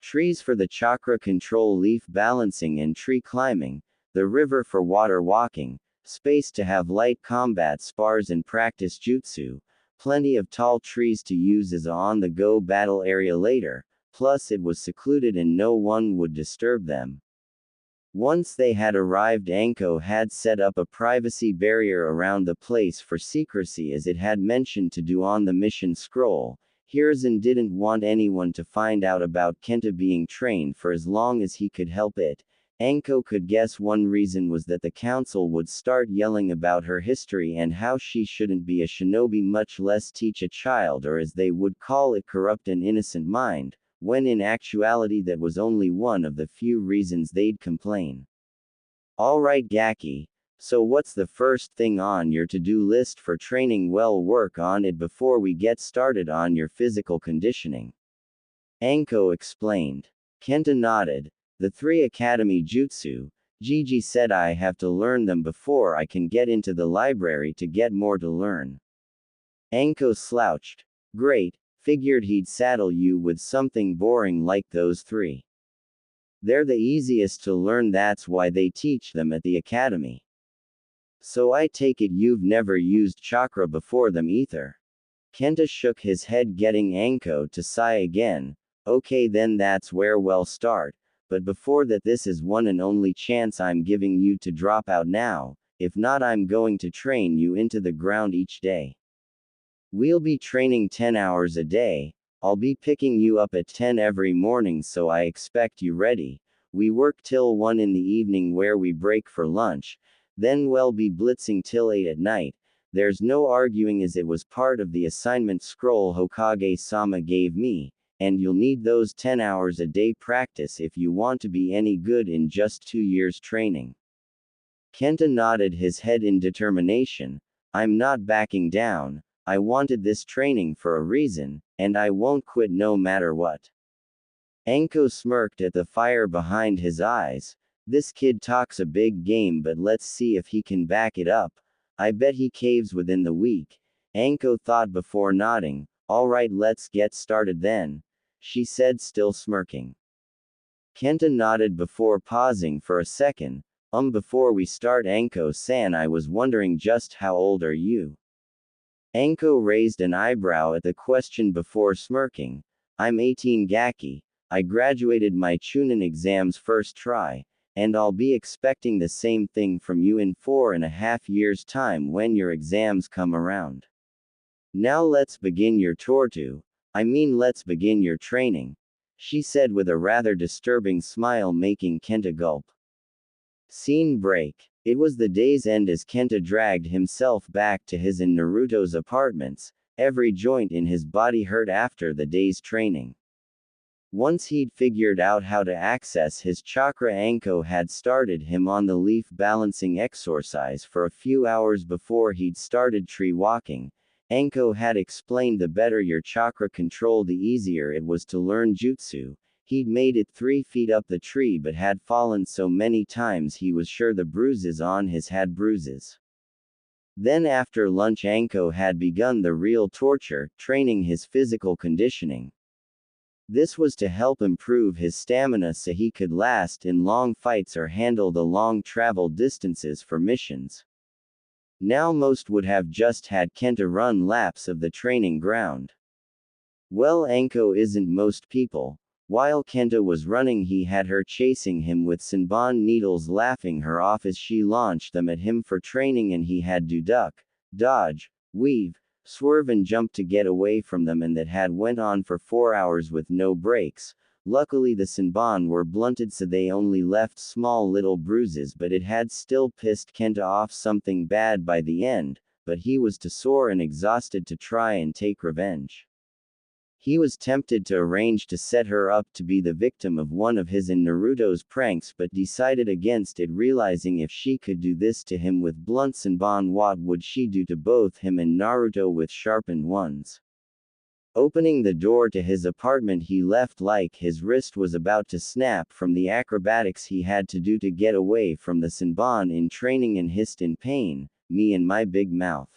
Trees for the chakra control, leaf balancing and tree climbing, the river for water walking, space to have light combat spars and practice jutsu, plenty of tall trees to use as a on-the-go battle area later, plus it was secluded and no one would disturb them. Once they had arrived, Anko had set up a privacy barrier around the place for secrecy, as it had mentioned to do on the mission scroll. Hiruzen didn't want anyone to find out about Kenta being trained for as long as he could help it. Anko could guess one reason was that the council would start yelling about her history and how she shouldn't be a shinobi, much less teach a child, or as they would call it, corrupt an innocent mind, when in actuality that was only one of the few reasons they'd complain. Alright Gaki, so what's the first thing on your to-do list for training? Well, work on it before we get started on your physical conditioning. Anko explained. Kenta nodded. The 3 academy jutsu, Gigi said I have to learn them before I can get into the library to get more to learn. Anko slouched. Great, figured he'd saddle you with something boring like those 3. They're the easiest to learn, that's why they teach them at the academy. So I take it you've never used chakra before them either. Kenta shook his head, getting Anko to sigh again. Okay, then that's where we'll start, but before that, this is one and only chance I'm giving you to drop out now, if not I'm going to train you into the ground each day. We'll be training 10 hours a day. I'll be picking you up at 10 every morning, so I expect you ready. We work till 1 in the evening where we break for lunch, then we'll be blitzing till 8 at night. There's no arguing, as it was part of the assignment scroll Hokage-sama gave me, and you'll need those 10 hours a day practice if you want to be any good in just 2 years training. Kenta nodded his head in determination. I'm not backing down. I wanted this training for a reason, and I won't quit no matter what. Anko smirked at the fire behind his eyes. This kid talks a big game, but let's see if he can back it up. I bet he caves within the week. Anko thought before nodding. Alright, let's get started then, she said, still smirking. Kenta nodded before pausing for a second. Before we start, Anko-san, I was wondering, just how old are you? Anko raised an eyebrow at the question before smirking. I'm 18 Gaki. I graduated my Chunin exams first try, and I'll be expecting the same thing from you in 4.5 years' time when your exams come around. Now let's begin your let's begin your training, she said with a rather disturbing smile, making Kenta gulp. Scene break. It was the day's end as Kenta dragged himself back to his and Naruto's apartments. Every joint in his body hurt after the day's training. Once he'd figured out how to access his chakra, Anko had started him on the leaf balancing exercise for a few hours before he'd started tree walking. Anko had explained the better your chakra control, the easier it was to learn jutsu. He'd made it 3 feet up the tree but had fallen so many times he was sure the bruises on his had bruises. Then after lunch, Anko had begun the real torture, training his physical conditioning. This was to help improve his stamina so he could last in long fights or handle the long travel distances for missions. Now most would have just had Kenta run laps of the training ground. Well, Anko isn't most people. While Kenta was running, he had her chasing him with Senbon needles, laughing her off as she launched them at him for training, and he had to duck, dodge, weave, swerve and jump to get away from them, and that had went on for 4 hours with no breaks. Luckily the Senbon were blunted so they only left small little bruises, but it had still pissed Kenta off something bad by the end, but he was too sore and exhausted to try and take revenge. He was tempted to arrange to set her up to be the victim of one of his and Naruto's pranks, but decided against it, realizing if she could do this to him with blunt Senbon, what would she do to both him and Naruto with sharpened ones? Opening the door to his apartment, he left like his wrist was about to snap from the acrobatics he had to do to get away from the Senbon in training, and hissed in pain, "Me and my big mouth."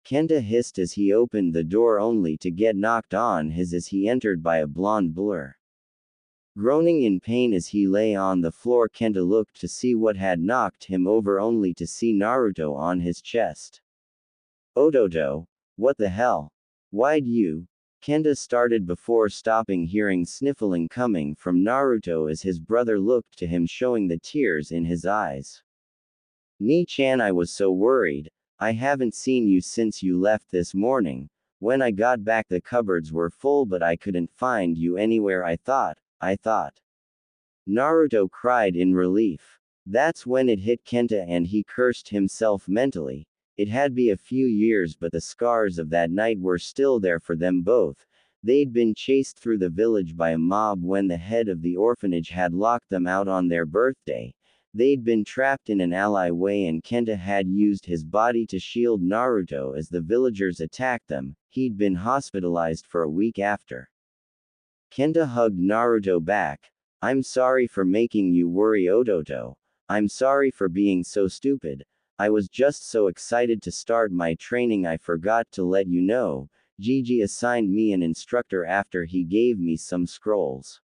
Kenta hissed as he opened the door, only to get knocked on his as he entered by a blonde blur. Groaning in pain as he lay on the floor, Kenta looked to see what had knocked him over, only to see Naruto on his chest. "Ototo, what the hell? Why'd you?" Kenta started before stopping, hearing sniffling coming from Naruto as his brother looked to him, showing the tears in his eyes. "Ni-chan, I was so worried. I haven't seen you since you left this morning. When I got back the cupboards were full but I couldn't find you anywhere. I thought. Naruto cried in relief. That's when it hit Kenta and he cursed himself mentally. It had been a few years, but the scars of that night were still there for them both. They'd been chased through the village by a mob when the head of the orphanage had locked them out on their birthday. They'd been trapped in an alleyway and Kenta had used his body to shield Naruto as the villagers attacked them. He'd been hospitalized for a week after. Kenta hugged Naruto back. I'm sorry for making you worry, Ototo. I'm sorry for being so stupid. I was just so excited to start my training I forgot to let you know. Gigi assigned me an instructor after he gave me some scrolls.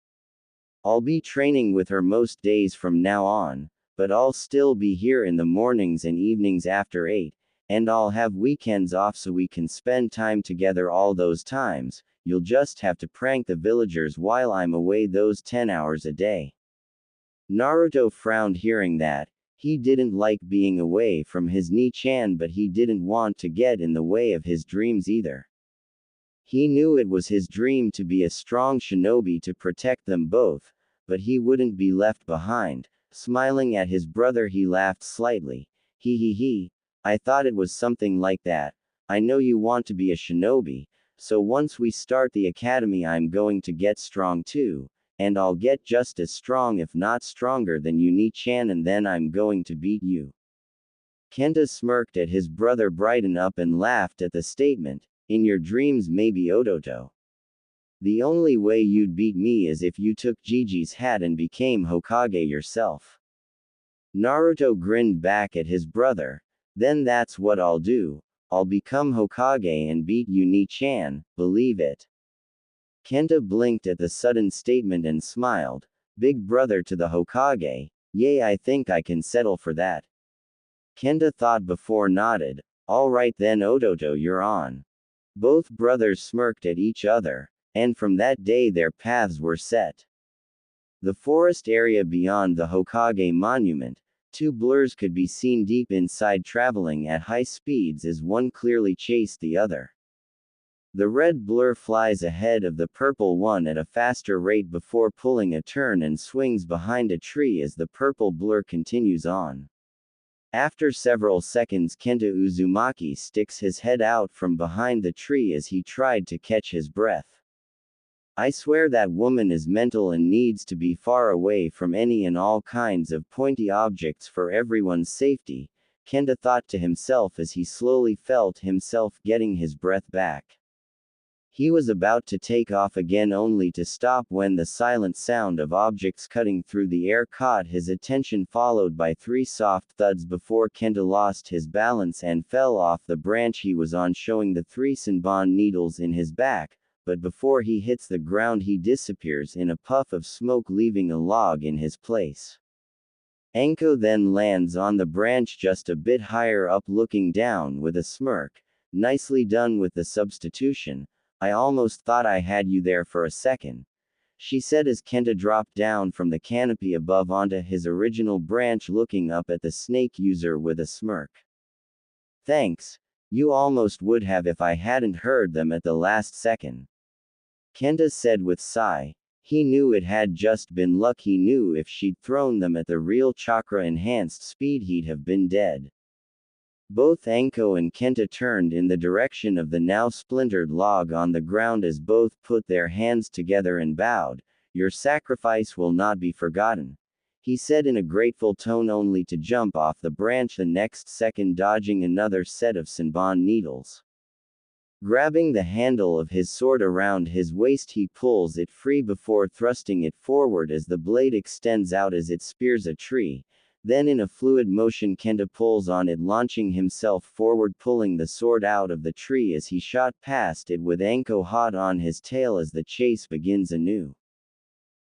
I'll be training with her most days from now on, but I'll still be here in the mornings and evenings after 8, and I'll have weekends off so we can spend time together all those times. You'll just have to prank the villagers while I'm away those 10 hours a day. Naruto frowned hearing that. He didn't like being away from his Ni-chan, but he didn't want to get in the way of his dreams either. He knew it was his dream to be a strong shinobi to protect them both, but he wouldn't be left behind. Smiling at his brother, he laughed slightly. He. I thought it was something like that. I know you want to be a shinobi, so once we start the academy I'm going to get strong too. And I'll get just as strong if not stronger than you Ni-chan, and then I'm going to beat you. Kenta smirked at his brother brighten up and laughed at the statement. In your dreams maybe, Ototo. The only way you'd beat me is if you took Gigi's hat and became Hokage yourself. Naruto grinned back at his brother. Then that's what I'll do. I'll become Hokage and beat you Ni-chan, believe it. Kenta blinked at the sudden statement and smiled. Big brother to the Hokage? Yay, I think I can settle for that. Kenta thought before nodded. Alright then, Ototo, you're on. Both brothers smirked at each other, and from that day their paths were set. The forest area beyond the Hokage monument, two blurs could be seen deep inside, traveling at high speeds as one clearly chased the other. The red blur flies ahead of the purple one at a faster rate before pulling a turn and swings behind a tree as the purple blur continues on. After several seconds, Kenta Uzumaki sticks his head out from behind the tree as he tried to catch his breath. I swear that woman is mental and needs to be far away from any and all kinds of pointy objects for everyone's safety, Kenta thought to himself as he slowly felt himself getting his breath back. He was about to take off again only to stop when the silent sound of objects cutting through the air caught his attention, followed by 3 soft thuds before Kenta lost his balance and fell off the branch he was on, showing the 3 Senbon needles in his back, but before he hits the ground he disappears in a puff of smoke, leaving a log in his place. Anko then lands on the branch just a bit higher up, looking down with a smirk. Nicely done with the substitution. I almost thought I had you there for a second, she said as Kenta dropped down from the canopy above onto his original branch, looking up at the snake user with a smirk. Thanks. You almost would have if I hadn't heard them at the last second, Kenta said with sigh. He knew it had just been luck. He knew if she'd thrown them at the real chakra-enhanced speed he'd have been dead. Both Anko and Kenta turned in the direction of the now splintered log on the ground as both put their hands together and bowed. Your sacrifice will not be forgotten, he said in a grateful tone, only to jump off the branch the next second, dodging another set of Senbon needles. Grabbing the handle of his sword around his waist, he pulls it free before thrusting it forward as the blade extends out as it spears a tree. Then in a fluid motion Kenta pulls on it, launching himself forward, pulling the sword out of the tree as he shot past it with Anko hot on his tail as the chase begins anew.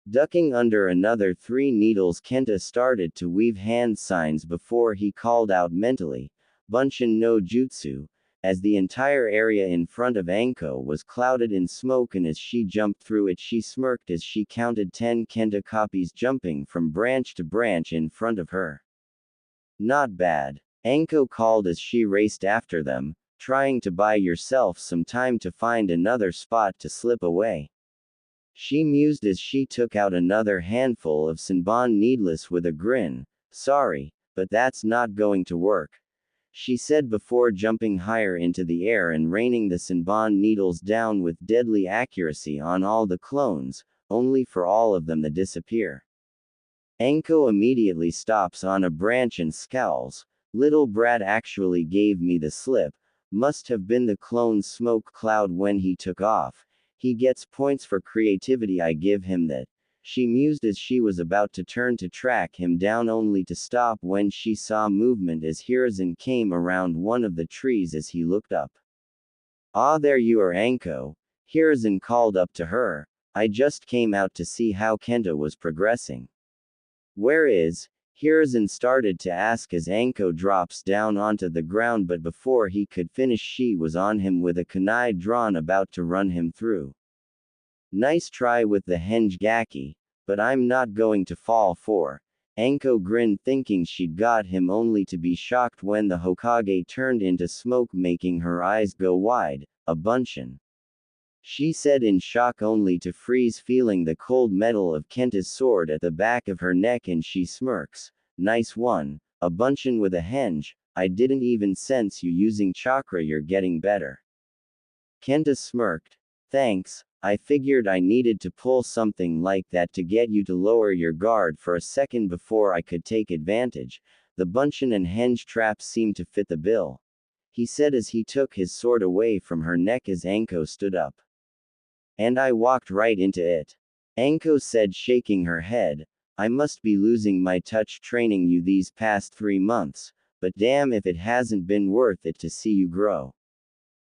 Ducking under another 3 needles, Kenta started to weave hand signs before he called out mentally, Bunshin no Jutsu, as the entire area in front of Anko was clouded in smoke, and as she jumped through it she smirked as she counted 10 Kenta copies jumping from branch to branch in front of her. Not bad, Anko called as she raced after them, trying to buy yourself some time to find another spot to slip away. She mused as she took out another handful of Senbon needless with a grin. Sorry, but that's not going to work, she said before jumping higher into the air and raining the Senbon needles down with deadly accuracy on all the clones, only for all of them to disappear. Anko immediately stops on a branch and scowls. Little brat actually gave me the slip. Must have been the clone's smoke cloud when he took off. He gets points for creativity, I give him that. She mused as she was about to turn to track him down, only to stop when she saw movement as Hiruzen came around one of the trees as he looked up. Ah, there you are, Anko, Hiruzen called up to her. I just came out to see how Kenta was progressing. Where is? Hiruzen started to ask as Anko drops down onto the ground, but before he could finish she was on him with a kunai drawn, about to run him through. Nice try with the Hengaki, but I'm not going to fall for. Anko grinned, thinking she'd got him, only to be shocked when the Hokage turned into smoke, making her eyes go wide. A bunchin', she said in shock, only to freeze, feeling the cold metal of Kenta's sword at the back of her neck, and she smirks. Nice one, a bunchin' with a henge. I didn't even sense you using chakra, you're getting better. Kenta smirked. Thanks, I figured I needed to pull something like that to get you to lower your guard for a second before I could take advantage. The bunchin' and henge traps seemed to fit the bill, he said as he took his sword away from her neck as Anko stood up. And I walked right into it, Anko said, shaking her head. I must be losing my touch training you these past 3 months, but damn if it hasn't been worth it to see you grow.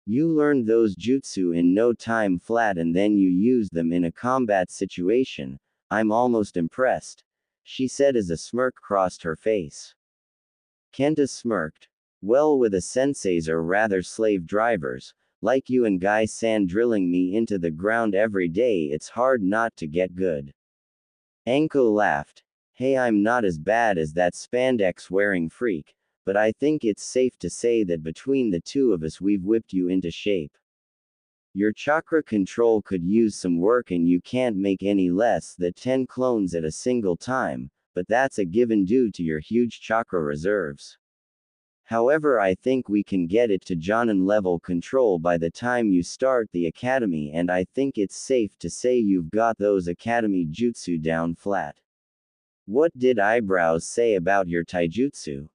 You learned those jutsu in no time flat, and then you used them in a combat situation. I'm almost impressed, she said as a smirk crossed her face. Kenta smirked. Well, with a senseis, or rather slave drivers, like you and Guy-san drilling me into the ground every day, it's hard not to get good. Anko laughed. Hey, I'm not as bad as that spandex-wearing freak, but I think it's safe to say that between the two of us we've whipped you into shape. Your chakra control could use some work, and you can't make any less than 10 clones at a single time, but that's a given due to your huge chakra reserves. However, I think we can get it to Jonin level control by the time you start the academy, and I think it's safe to say you've got those academy jutsu down flat. What did eyebrows say about your taijutsu?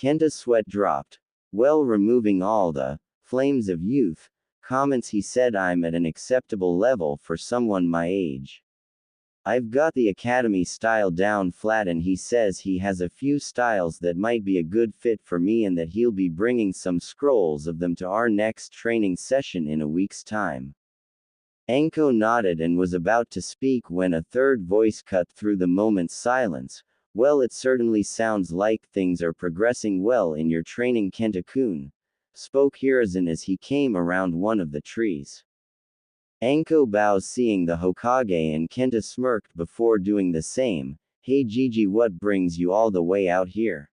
Kenta's sweat dropped. Well, removing all the flames of youth comments, he said, I'm at an acceptable level for someone my age. I've got the academy style down flat, and he says he has a few styles that might be a good fit for me, and that he'll be bringing some scrolls of them to our next training session in a week's time. Anko nodded and was about to speak when a third voice cut through the moment's silence. Well, it certainly sounds like things are progressing well in your training, Kenta-kun, spoke Hiruzen as he came around one of the trees. Anko bows, seeing the Hokage, and Kenta smirked before doing the same. Hey Gigi, what brings you all the way out here?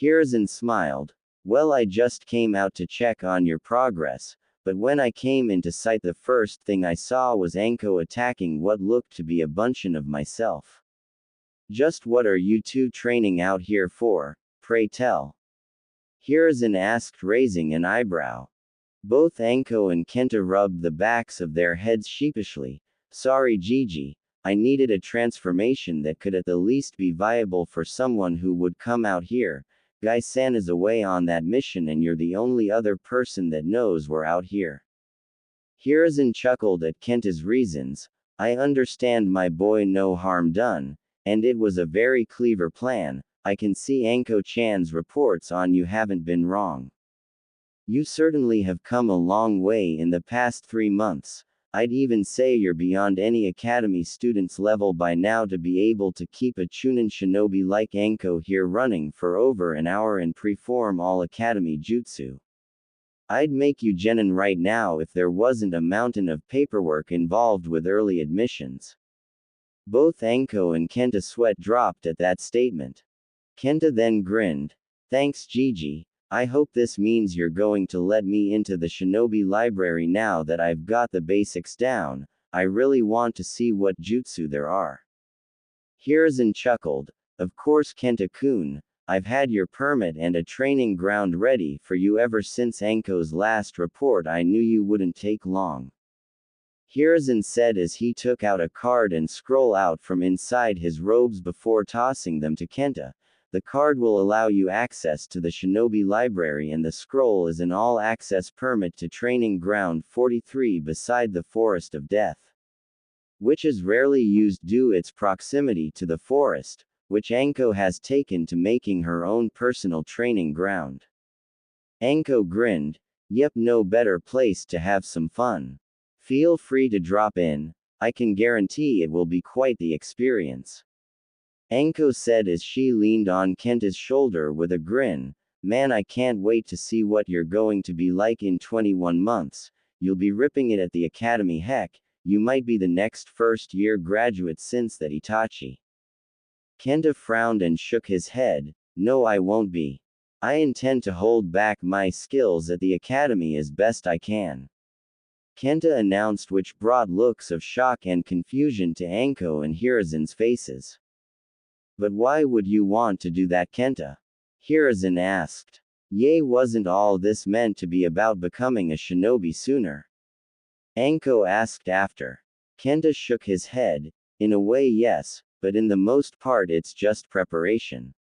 Hiruzen smiled. Well, I just came out to check on your progress, but when I came into sight, the first thing I saw was Anko attacking what looked to be a bunchin' of myself. Just what are you two training out here for, pray tell? Hiruzen asked, raising an eyebrow. Both Anko and Kenta rubbed the backs of their heads sheepishly. Sorry Gigi, I needed a transformation that could at the least be viable for someone who would come out here. Guy-san is away on that mission, and you're the only other person that knows we're out here. Hiruzen chuckled at Kenta's reasons. I understand, my boy, no harm done, and it was a very clever plan. I can see Anko-chan's reports on you haven't been wrong. You certainly have come a long way in the past 3 months. I'd even say you're beyond any academy student's level by now to be able to keep a Chunin shinobi like Anko here running for over an hour and perform all academy jutsu. I'd make you genin right now if there wasn't a mountain of paperwork involved with early admissions. Both Anko and Kenta sweat dropped at that statement. Kenta then grinned. Thanks Gigi. I hope this means you're going to let me into the shinobi library now that I've got the basics down. I really want to see what jutsu there are. Hiruzen chuckled. Of course, Kenta-kun, I've had your permit and a training ground ready for you ever since Anko's last report. I knew you wouldn't take long. Hiruzen said as he took out a card and scroll out from inside his robes before tossing them to Kenta. The card will allow you access to the Shinobi Library, and the scroll is an all-access permit to Training Ground 43 beside the Forest of Death, which is rarely used due its proximity to the forest, which Anko has taken to making her own personal training ground. Anko grinned. Yep, no better place to have some fun. Feel free to drop in, I can guarantee it will be quite the experience. Anko said as she leaned on Kenta's shoulder with a grin. Man, I can't wait to see what you're going to be like in 21 months. You'll be ripping it at the academy. Heck, you might be the next first-year graduate since that Itachi. Kenta frowned and shook his head. No, I won't be. I intend to hold back my skills at the academy as best I can, Kenta announced, which brought looks of shock and confusion to Anko and Hiruzen's faces. But why would you want to do that, Kenta? Hiruzen asked. Yay, wasn't all this meant to be about becoming a shinobi sooner? Anko asked after. Kenta shook his head. In a way, yes, but in the most part it's just preparation.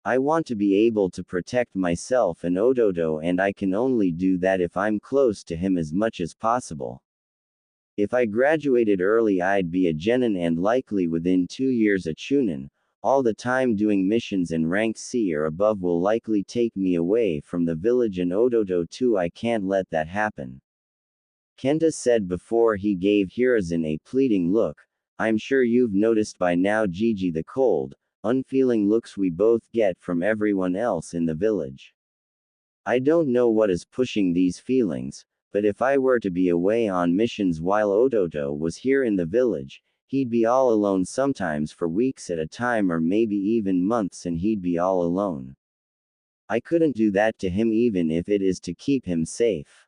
I want to be able to protect myself and Odoto, and I can only do that if I'm close to him as much as possible. If I graduated early, I'd be a genin and likely within 2 years a chunin. All the time doing missions and rank C or above will likely take me away from the village and Odoto too. I can't let that happen, Kenta said before he gave Hiruzen a pleading look. I'm sure you've noticed by now, Gigi, the cold, unfeeling looks we both get from everyone else in the village. I don't know what is pushing these feelings, but if I were to be away on missions while Odoto was here in the village, he'd be all alone sometimes for weeks at a time or maybe even months, and he'd be all alone. I couldn't do that to him even if it is to keep him safe.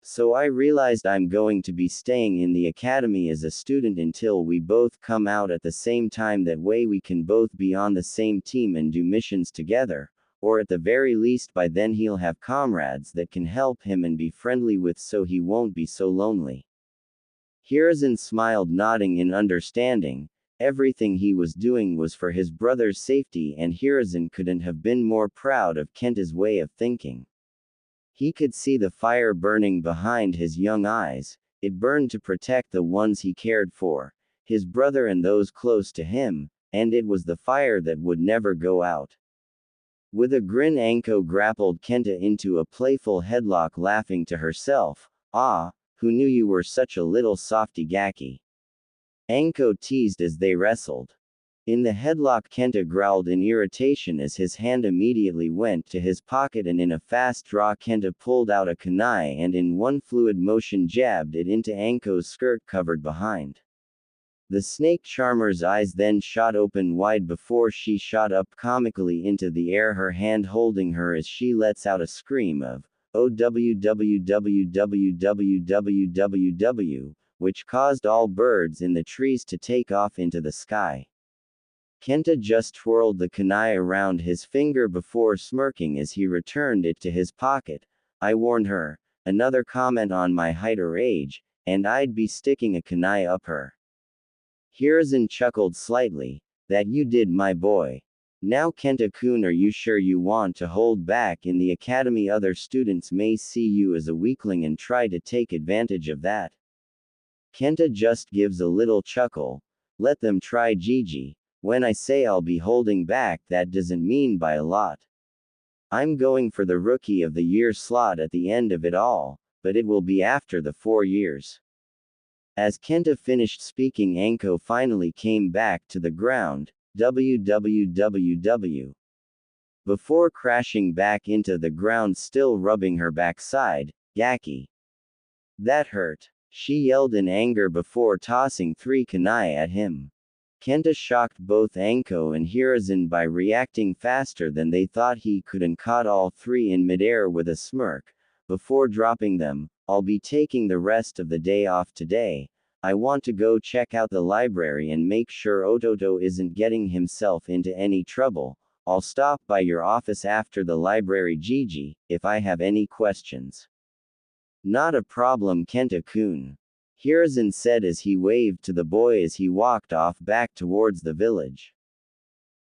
So I realized I'm going to be staying in the academy as a student until we both come out at the same time. That way we can both be on the same team and do missions together, or at the very least by then he'll have comrades that can help him and be friendly with, so he won't be so lonely. Hiruzen smiled, nodding in understanding. Everything he was doing was for his brother's safety, and Hiruzen couldn't have been more proud of Kenta's way of thinking. He could see the fire burning behind his young eyes. It burned to protect the ones he cared for, his brother and those close to him, and it was the fire that would never go out. With a grin, Anko grappled Kenta into a playful headlock, laughing to herself. Ah, who knew you were such a little softy Gaki? Anko teased as they wrestled. In the headlock, Kenta growled in irritation as his hand immediately went to his pocket, and in a fast draw Kenta pulled out a kunai and in one fluid motion jabbed it into Anko's skirt covered behind. The snake charmer's eyes then shot open wide before she shot up comically into the air, her hand holding her as she lets out a scream of OWWWWWWWW, which caused all birds in the trees to take off into the sky. Kenta just twirled the kunai around his finger before smirking as he returned it to his pocket. I warned her, another comment on my height or age, and I'd be sticking a kunai up her. Hiruzen chuckled slightly. That you did, my boy. Now, Kenta-kun, are you sure you want to hold back in the academy? Other students may see you as a weakling and try to take advantage of that. Kenta just gives a little chuckle. Let them try, Gigi. When I say I'll be holding back, that doesn't mean by a lot. I'm going for the Rookie of the Year slot at the end of it all, but it will be after the 4 years. As Kenta finished speaking, Anko finally came back to the ground. WWWW. Before crashing back into the ground, still rubbing her backside. Gaki. That hurt, she yelled in anger before tossing 3 kunai at him. Kenta shocked both Anko and Hiruzen by reacting faster than they thought he could and caught all 3 in midair with a smirk. Before dropping them, I'll be taking the rest of the day off today. I want to go check out the library and make sure Ototo isn't getting himself into any trouble. I'll stop by your office after the library, Gigi, if I have any questions. Not a problem, Kenta-kun. Hiruzen said as he waved to the boy as he walked off back towards the village.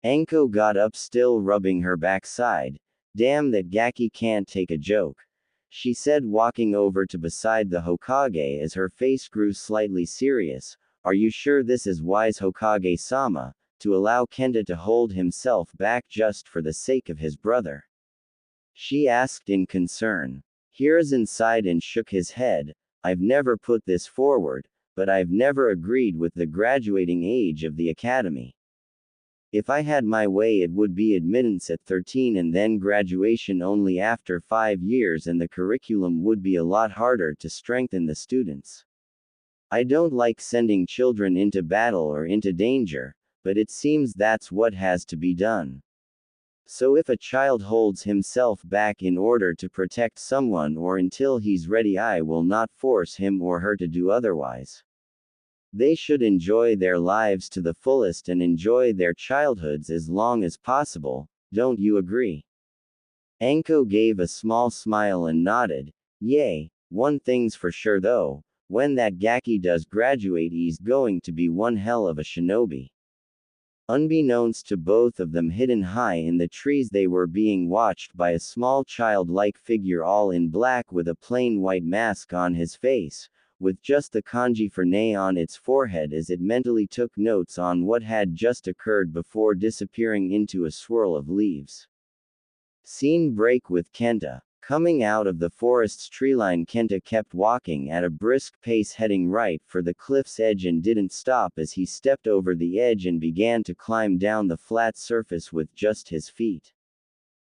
Anko got up, still rubbing her backside. Damn, that Gaki can't take a joke, she said, walking over to beside the Hokage as her face grew slightly serious. Are you sure this is wise, Hokage-sama, to allow Kenta to hold himself back just for the sake of his brother? She asked in concern. Hiruzen sighed and shook his head. I've never put this forward, but I've never agreed with the graduating age of the academy. If I had my way, it would be admittance at 13 and then graduation only after 5 years, and the curriculum would be a lot harder to strengthen the students. I don't like sending children into battle or into danger, but it seems that's what has to be done. So if a child holds himself back in order to protect someone or until he's ready, I will not force him or her to do otherwise. They should enjoy their lives to the fullest and enjoy their childhoods as long as possible, don't you agree? Anko gave a small smile and nodded. Yay, one thing's for sure though, when that Gaki does graduate, he's going to be one hell of a shinobi. Unbeknownst to both of them, hidden high in the trees, they were being watched by a small childlike figure all in black with a plain white mask on his face, with just the kanji for "ne" on its forehead as it mentally took notes on what had just occurred before disappearing into a swirl of leaves. Scene break with Kenta. Coming out of the forest's treeline, Kenta kept walking at a brisk pace, heading right for the cliff's edge, and didn't stop as he stepped over the edge and began to climb down the flat surface with just his feet.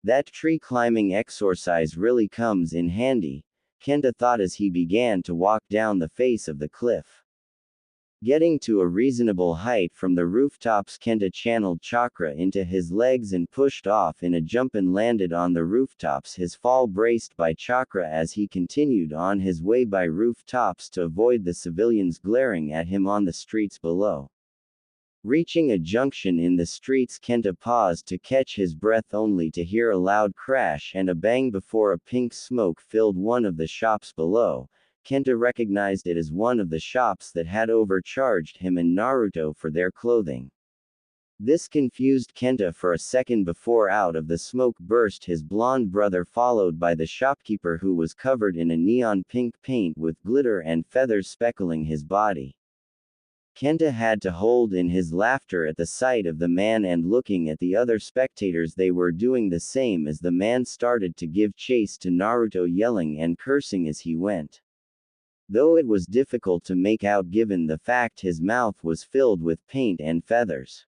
That tree climbing exercise really comes in handy, Kenta thought as he began to walk down the face of the cliff. Getting to a reasonable height from the rooftops, Kenta channeled chakra into his legs and pushed off in a jump and landed on the rooftops, his fall braced by chakra as he continued on his way by rooftops to avoid the civilians glaring at him on the streets below. Reaching a junction in the streets, Kenta paused to catch his breath, only to hear a loud crash and a bang before a pink smoke filled one of the shops below. Kenta recognized it as one of the shops that had overcharged him and Naruto for their clothing. This confused Kenta for a second before out of the smoke burst his blonde brother, followed by the shopkeeper who was covered in a neon pink paint with glitter and feathers speckling his body. Kenta had to hold in his laughter at the sight of the man and looking at the other spectators. They were doing the same as the man started to give chase to Naruto, yelling and cursing as he went. Though it was difficult to make out given the fact his mouth was filled with paint and feathers.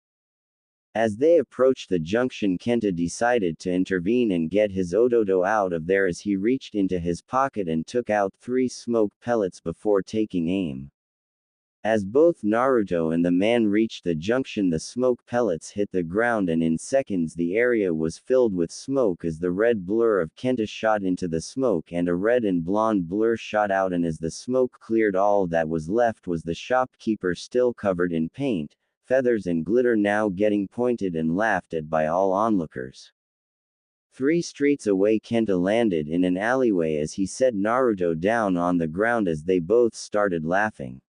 As they approached the junction, Kenta decided to intervene and get his Ototo out of there as he reached into his pocket and took out 3 smoke pellets before taking aim. As both Naruto and the man reached the junction, the smoke pellets hit the ground and in seconds the area was filled with smoke as the red blur of Kenta shot into the smoke and a red and blonde blur shot out, and as the smoke cleared, all that was left was the shopkeeper still covered in paint, feathers and glitter, now getting pointed and laughed at by all onlookers. 3 streets away, Kenta landed in an alleyway as he set Naruto down on the ground as they both started laughing.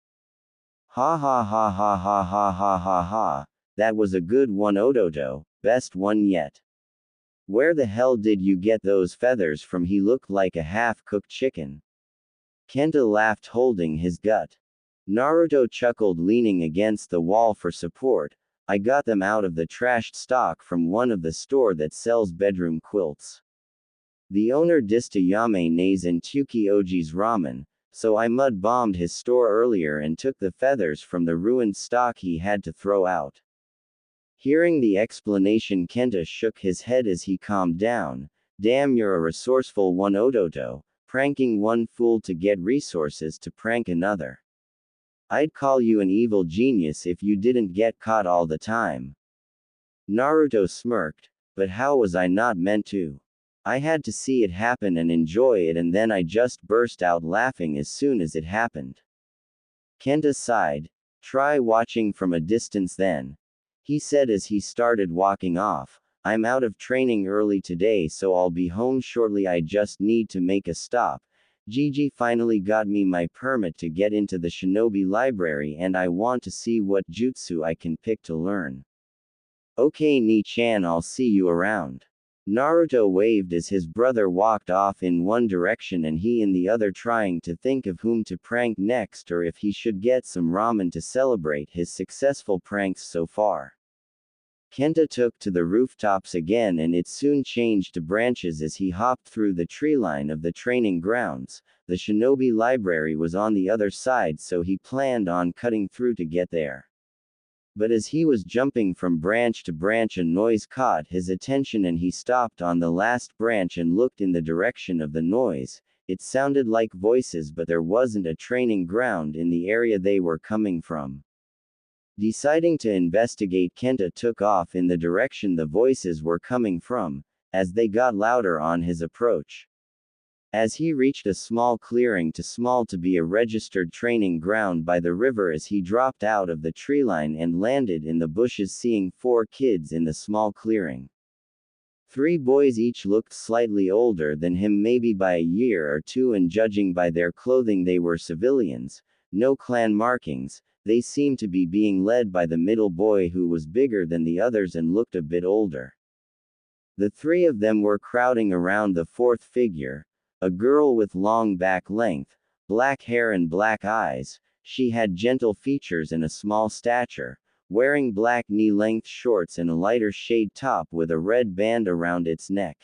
Ha ha ha ha ha ha ha ha ha, that was a good one, Ototo, best one yet. Where the hell did you get those feathers from? He looked like a half-cooked chicken. Kenta laughed, holding his gut. Naruto chuckled, leaning against the wall for support. I got them out of the trashed stock from one of the store that sells bedroom quilts. The owner dissed Yame Nays and Tuki Oji's ramen, so I mud-bombed his store earlier and took the feathers from the ruined stock he had to throw out. Hearing the explanation, Kenta shook his head as he calmed down. Damn, you're a resourceful one, Ototo, pranking one fool to get resources to prank another. I'd call you an evil genius if you didn't get caught all the time. Naruto smirked, but how was I not meant to? I had to see it happen and enjoy it, and then I just burst out laughing as soon as it happened. Kenta sighed. Try watching from a distance then. He said as he started walking off. I'm out of training early today, so I'll be home shortly. I just need to make a stop. Gigi finally got me my permit to get into the shinobi library, and I want to see what jutsu I can pick to learn. Okay, Ni-chan, I'll see you around. Naruto waved as his brother walked off in one direction and he in the other, trying to think of whom to prank next or if he should get some ramen to celebrate his successful pranks so far. Kenta took to the rooftops again, and it soon changed to branches as he hopped through the treeline of the training grounds. The shinobi library was on the other side, so he planned on cutting through to get there. But as he was jumping from branch to branch, a noise caught his attention and he stopped on the last branch and looked in the direction of the noise. It sounded like voices, but there wasn't a training ground in the area they were coming from. Deciding to investigate, Kenta took off in the direction the voices were coming from, as they got louder on his approach. As he reached a small clearing, too small to be a registered training ground by the river, as he dropped out of the treeline and landed in the bushes, seeing 4 kids in the small clearing. 3 boys, each looked slightly older than him, maybe by a year or 2, and judging by their clothing they were civilians, no clan markings. They seemed to be being led by the middle boy, who was bigger than the others and looked a bit older. The 3 of them were crowding around the 4th figure, a girl with long back length, black hair and black eyes. She had gentle features and a small stature, wearing black knee-length shorts and a lighter shade top with a red band around its neck.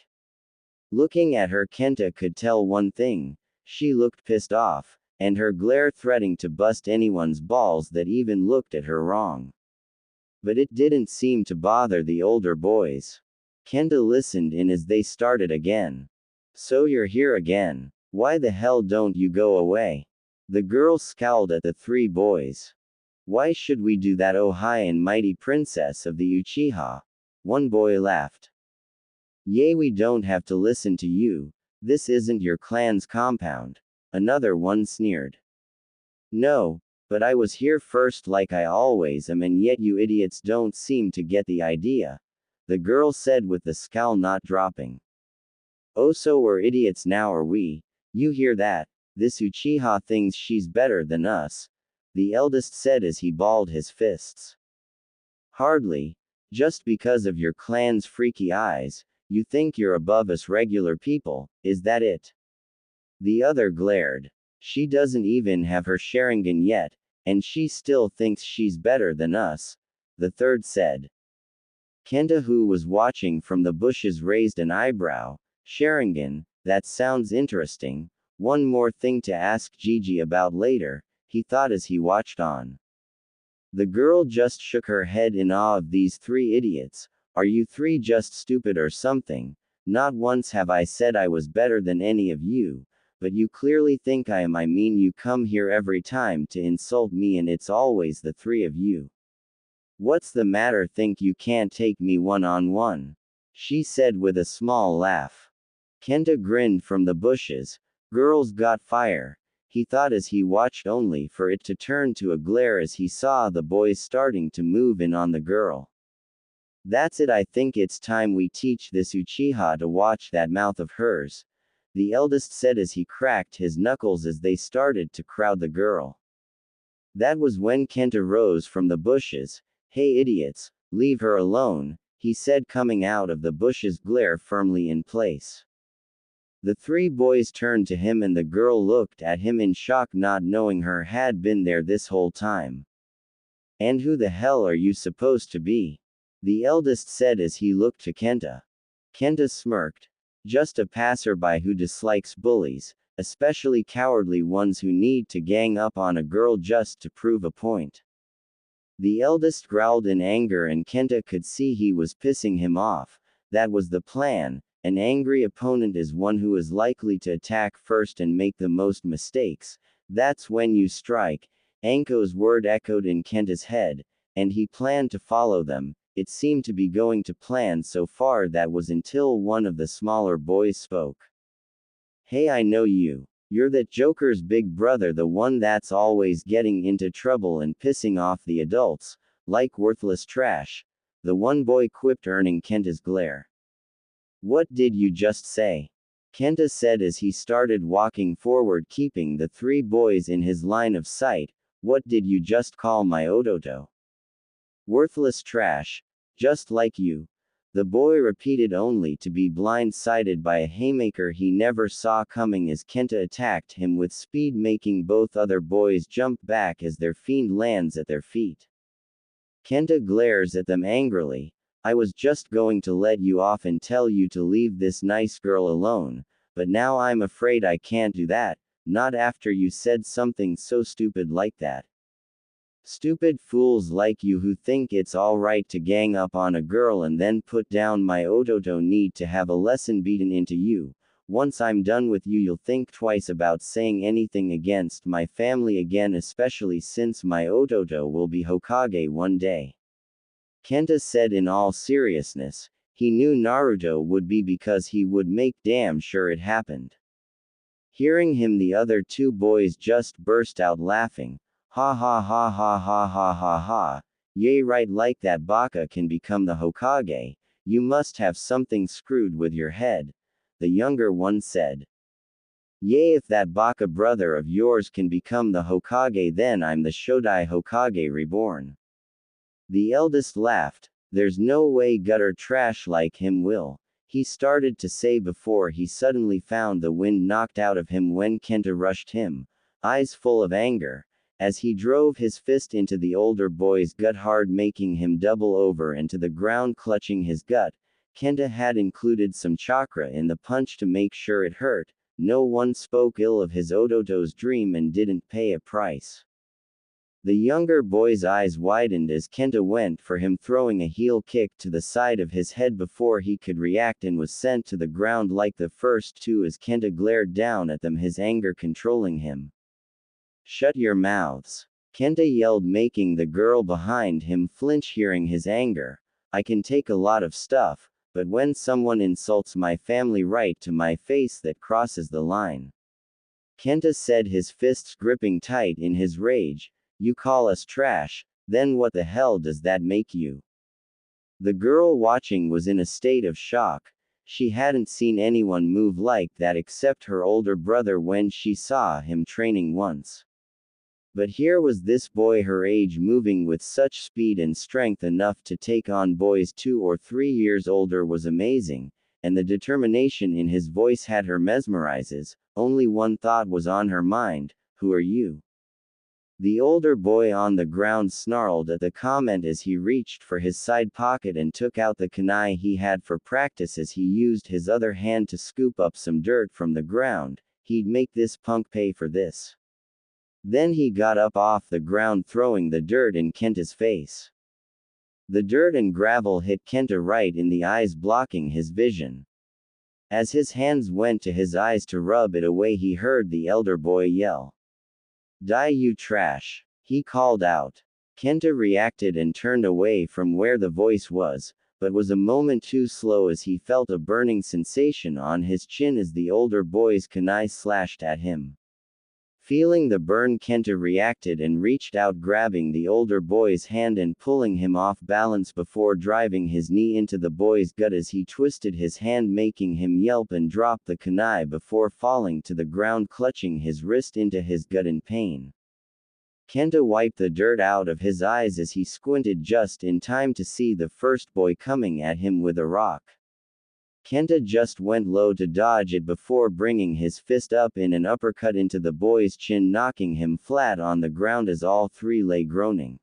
Looking at her, Kenta could tell one thing: she looked pissed off, and her glare threatening to bust anyone's balls that even looked at her wrong. But it didn't seem to bother the older boys. Kenta listened in as they started again. So you're here again. Why the hell don't you go away? The girl scowled at the 3 boys. Why should we do that, oh high and mighty princess of the Uchiha? One boy laughed. Yay, we don't have to listen to you. This isn't your clan's compound. Another one sneered. No, but I was here first like I always am, and yet you idiots don't seem to get the idea, the girl said with the scowl not dropping. Oh, so we're idiots now, are we? You hear that? This Uchiha thinks she's better than us, the eldest said as he balled his fists. Hardly. Just because of your clan's freaky eyes, you think you're above us regular people, is that it? The other glared. She doesn't even have her Sharingan yet, and she still thinks she's better than us, the third said. Kenta, who was watching from the bushes, raised an eyebrow. Sharingan, that sounds interesting. One more thing to ask Gigi about later, he thought as he watched on. The girl just shook her head in awe of these 3 idiots. Are you 3 just stupid or something? Not once have I said I was better than any of you. But you clearly think I am. I mean, you come here every time to insult me, and it's always the 3 of you. What's the matter? Think you can't take me one-on-one? She said with a small laugh. Kenta grinned from the bushes. Girls got fire, he thought as he watched, only for it to turn to a glare as he saw the boys starting to move in on the girl. That's it. I think it's time we teach this Uchiha to watch that mouth of hers, the eldest said as he cracked his knuckles as they started to crowd the girl. That was when Kenta rose from the bushes. Hey idiots, leave her alone, he said, coming out of the bushes, glare firmly in place. The 3 boys turned to him and the girl looked at him in shock, not knowing her had been there this whole time. And who the hell are you supposed to be? The eldest said as he looked to Kenta. Kenta smirked. Just a passerby who dislikes bullies, especially cowardly ones who need to gang up on a girl just to prove a point. The eldest growled in anger and Kenta could see he was pissing him off. That was the plan. An angry opponent is one who is likely to attack first and make the most mistakes. That's when you strike. Anko's word echoed in Kenta's head, and he planned to follow them. It seemed to be going to plan so far, that was until one of the smaller boys spoke. Hey, I know you. You're that Joker's big brother, the one that's always getting into trouble and pissing off the adults, like worthless trash, the one boy quipped, earning Kenta's glare. What did you just say? Kenta said as he started walking forward, keeping the three boys in his line of sight. What did you just call my Odoto? Worthless trash, just like you. The boy repeated, only to be blindsided by a haymaker he never saw coming as Kenta attacked him with speed, making both other boys jump back as their fiend lands at their feet. Kenta glares at them angrily. I was just going to let you off and tell you to leave this nice girl alone, but now I'm afraid I can't do that, not after you said something so stupid like that. Stupid fools like you who think it's alright to gang up on a girl and then put down my Odoto need to have a lesson beaten into you. Once I'm done with you, you'll think twice about saying anything against my family again, especially since my Odoto will be Hokage one day. Kenta said in all seriousness. He knew Naruto would be, because he would make damn sure it happened. Hearing him, the other two boys just burst out laughing. Ha ha ha ha ha ha ha ha. Yay, right, like that baka can become the Hokage. You must have something screwed with your head, the younger one said. Yay, if that baka brother of yours can become the Hokage, then I'm the Shodai Hokage reborn. The eldest laughed. There's no way gutter trash like him will. He started to say before he suddenly found the wind knocked out of him when Kenta rushed him, eyes full of anger, as he drove his fist into the older boy's gut hard, making him double over and to the ground, clutching his gut. Kenta had included some chakra in the punch to make sure it hurt. No one spoke ill of his Odoto's dream and didn't pay a price. The younger boy's eyes widened as Kenta went for him, throwing a heel kick to the side of his head before he could react, and was sent to the ground like the first two as Kenta glared down at them, his anger controlling him. Shut your mouths. Kenta yelled, making the girl behind him flinch, hearing his anger. I can take a lot of stuff, but when someone insults my family right to my face, that crosses the line. Kenta said, his fists gripping tight in his rage. You call us trash, then what the hell does that make you? The girl watching was in a state of shock. She hadn't seen anyone move like that except her older brother when she saw him training once. But here was this boy her age moving with such speed and strength enough to take on boys 2 or 3 years older was amazing, and the determination in his voice had her mesmerizes. Only one thought was on her mind: who are you? The older boy on the ground snarled at the comment as he reached for his side pocket and took out the kunai he had for practice as he used his other hand to scoop up some dirt from the ground. He'd make this punk pay for this. Then he got up off the ground, throwing the dirt in Kenta's face. The dirt and gravel hit Kenta right in the eyes, blocking his vision. As his hands went to his eyes to rub it away, he heard the elder boy yell. Die, you trash! He called out. Kenta reacted and turned away from where the voice was, but was a moment too slow as he felt a burning sensation on his chin as the older boy's kunai slashed at him. Feeling the burn, Kenta reacted and reached out, grabbing the older boy's hand and pulling him off balance before driving his knee into the boy's gut as he twisted his hand, making him yelp and drop the kunai before falling to the ground, clutching his wrist into his gut in pain. Kenta wiped the dirt out of his eyes as he squinted just in time to see the first boy coming at him with a rock. Kenta just went low to dodge it before bringing his fist up in an uppercut into the boy's chin, knocking him flat on the ground as all three lay groaning.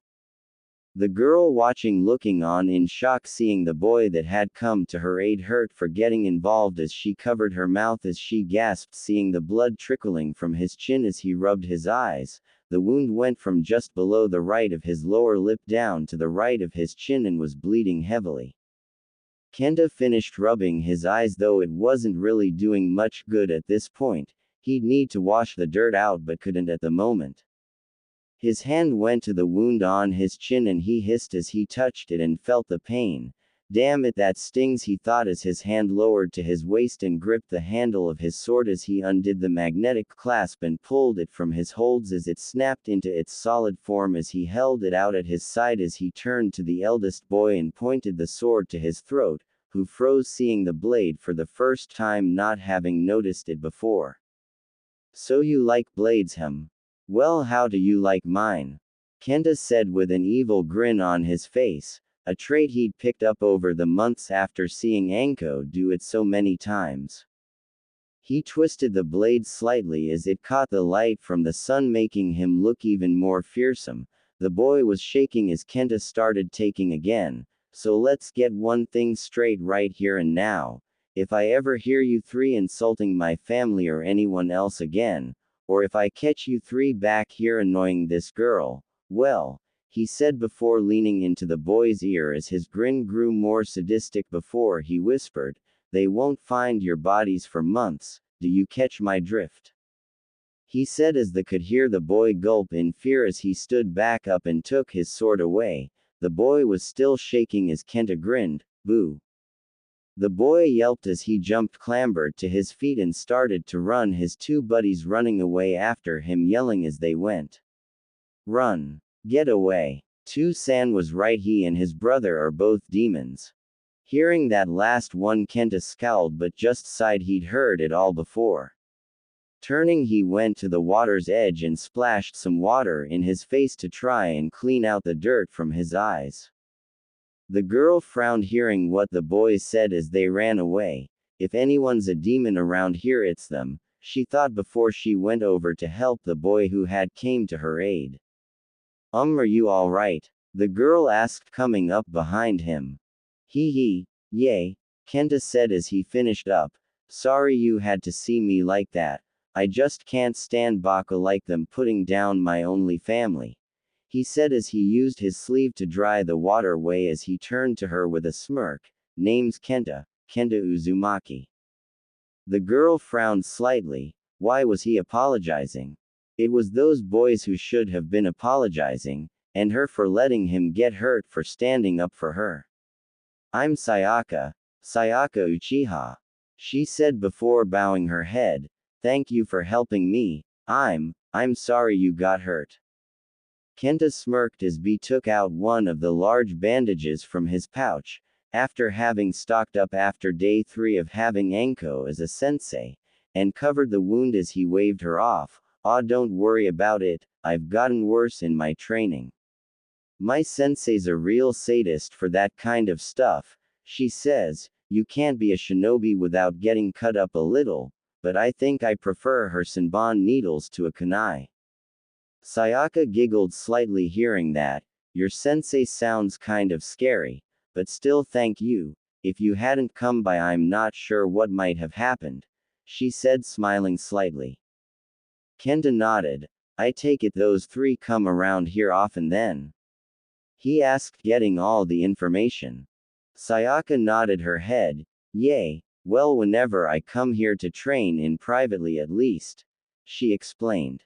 The girl watching, looking on in shock, seeing the boy that had come to her aid hurt for getting involved as she covered her mouth as she gasped, seeing the blood trickling from his chin as he rubbed his eyes. The wound went from just below the right of his lower lip down to the right of his chin and was bleeding heavily. Kenta finished rubbing his eyes, though it wasn't really doing much good at this point. He'd need to wash the dirt out but couldn't at the moment. His hand went to the wound on his chin and he hissed as he touched it and felt the pain. Damn it, that stings, he thought as his hand lowered to his waist and gripped the handle of his sword as he undid the magnetic clasp and pulled it from his holds as it snapped into its solid form as he held it out at his side as he turned to the eldest boy and pointed the sword to his throat, who froze seeing the blade for the first time, not having noticed it before. So you like blades, him? Well, how do you like mine? Kenta said with an evil grin on his face, a trait he'd picked up over the months after seeing Anko do it so many times. He twisted the blade slightly as it caught the light from the sun, making him look even more fearsome. The boy was shaking as Kenta started taking again. So let's get one thing straight right here and now. If I ever hear you three insulting my family or anyone else again, or if I catch you three back here annoying this girl, well, he said before leaning into the boy's ear as his grin grew more sadistic before he whispered, they won't find your bodies for months, do you catch my drift? He said as they could hear the boy gulp in fear as he stood back up and took his sword away. The boy was still shaking as Kenta grinned, boo. The boy yelped as he clambered to his feet and started to run, his two buddies running away after him, yelling as they went. Run. Get away. San was right, he and his brother are both demons. Hearing that last one, Kenta scowled but just sighed, he'd heard it all before. Turning, he went to the water's edge and splashed some water in his face to try and clean out the dirt from his eyes. The girl frowned hearing what the boys said as they ran away. If anyone's a demon around here, it's them, she thought before she went over to help the boy who had came to her aid. Are you alright? The girl asked, coming up behind him. Yay, Kenta said as he finished up. Sorry you had to see me like that. I just can't stand baka like them putting down my only family. He said as he used his sleeve to dry the water away as he turned to her with a smirk. Name's Kenta Uzumaki. The girl frowned slightly. Why was he apologizing? It was those boys who should have been apologizing, and her for letting him get hurt for standing up for her. I'm Sayaka Uchiha. She said before bowing her head. Thank you for helping me. I'm sorry you got hurt. Kenta smirked as B took out one of the large bandages from his pouch, after having stocked up after day 3 of having Anko as a sensei, and covered the wound as he waved her off. Don't worry about it, I've gotten worse in my training. My sensei's a real sadist for that kind of stuff, she says. You can't be a shinobi without getting cut up a little, but I think I prefer her senbon needles to a kunai. Sayaka giggled slightly hearing that. Your sensei sounds kind of scary, but still thank you. If you hadn't come by, I'm not sure what might have happened, she said, smiling slightly. Kenta nodded. I take it those three come around here often then? He asked, getting all the information. Sayaka nodded her head. Yay, well, whenever I come here to train in privately at least, she explained.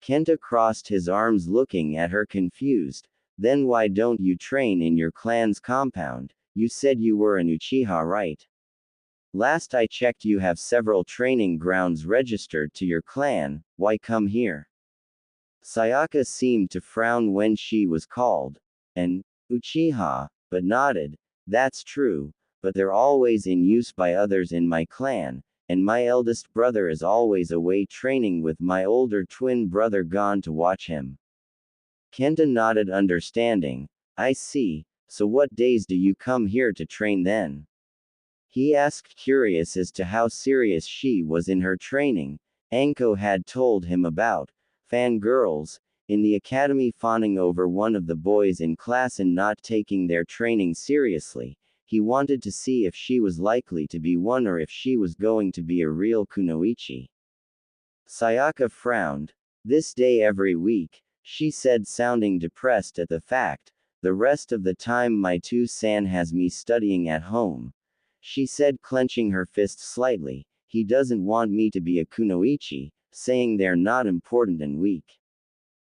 Kenta crossed his arms looking at her confused. Then why don't you train in your clan's compound? You said you were an Uchiha, right? Last I checked you have several training grounds registered to your clan, why come here? Sayaka seemed to frown when she was called an Uchiha, but nodded. That's true, but they're always in use by others in my clan, and my eldest brother is always away training with my older twin brother gone to watch him. Kenta nodded understanding. I see, so what days do you come here to train then? He asked, curious as to how serious she was in her training. Anko had told him about fangirls in the academy fawning over one of the boys in class and not taking their training seriously. He wanted to see if she was likely to be one or if she was going to be a real kunoichi. Sayaka frowned. This day every week, she said, sounding depressed at the fact. The rest of the time my San has me studying at home. She said, clenching her fist slightly. He doesn't want me to be a kunoichi, saying they're not important and weak.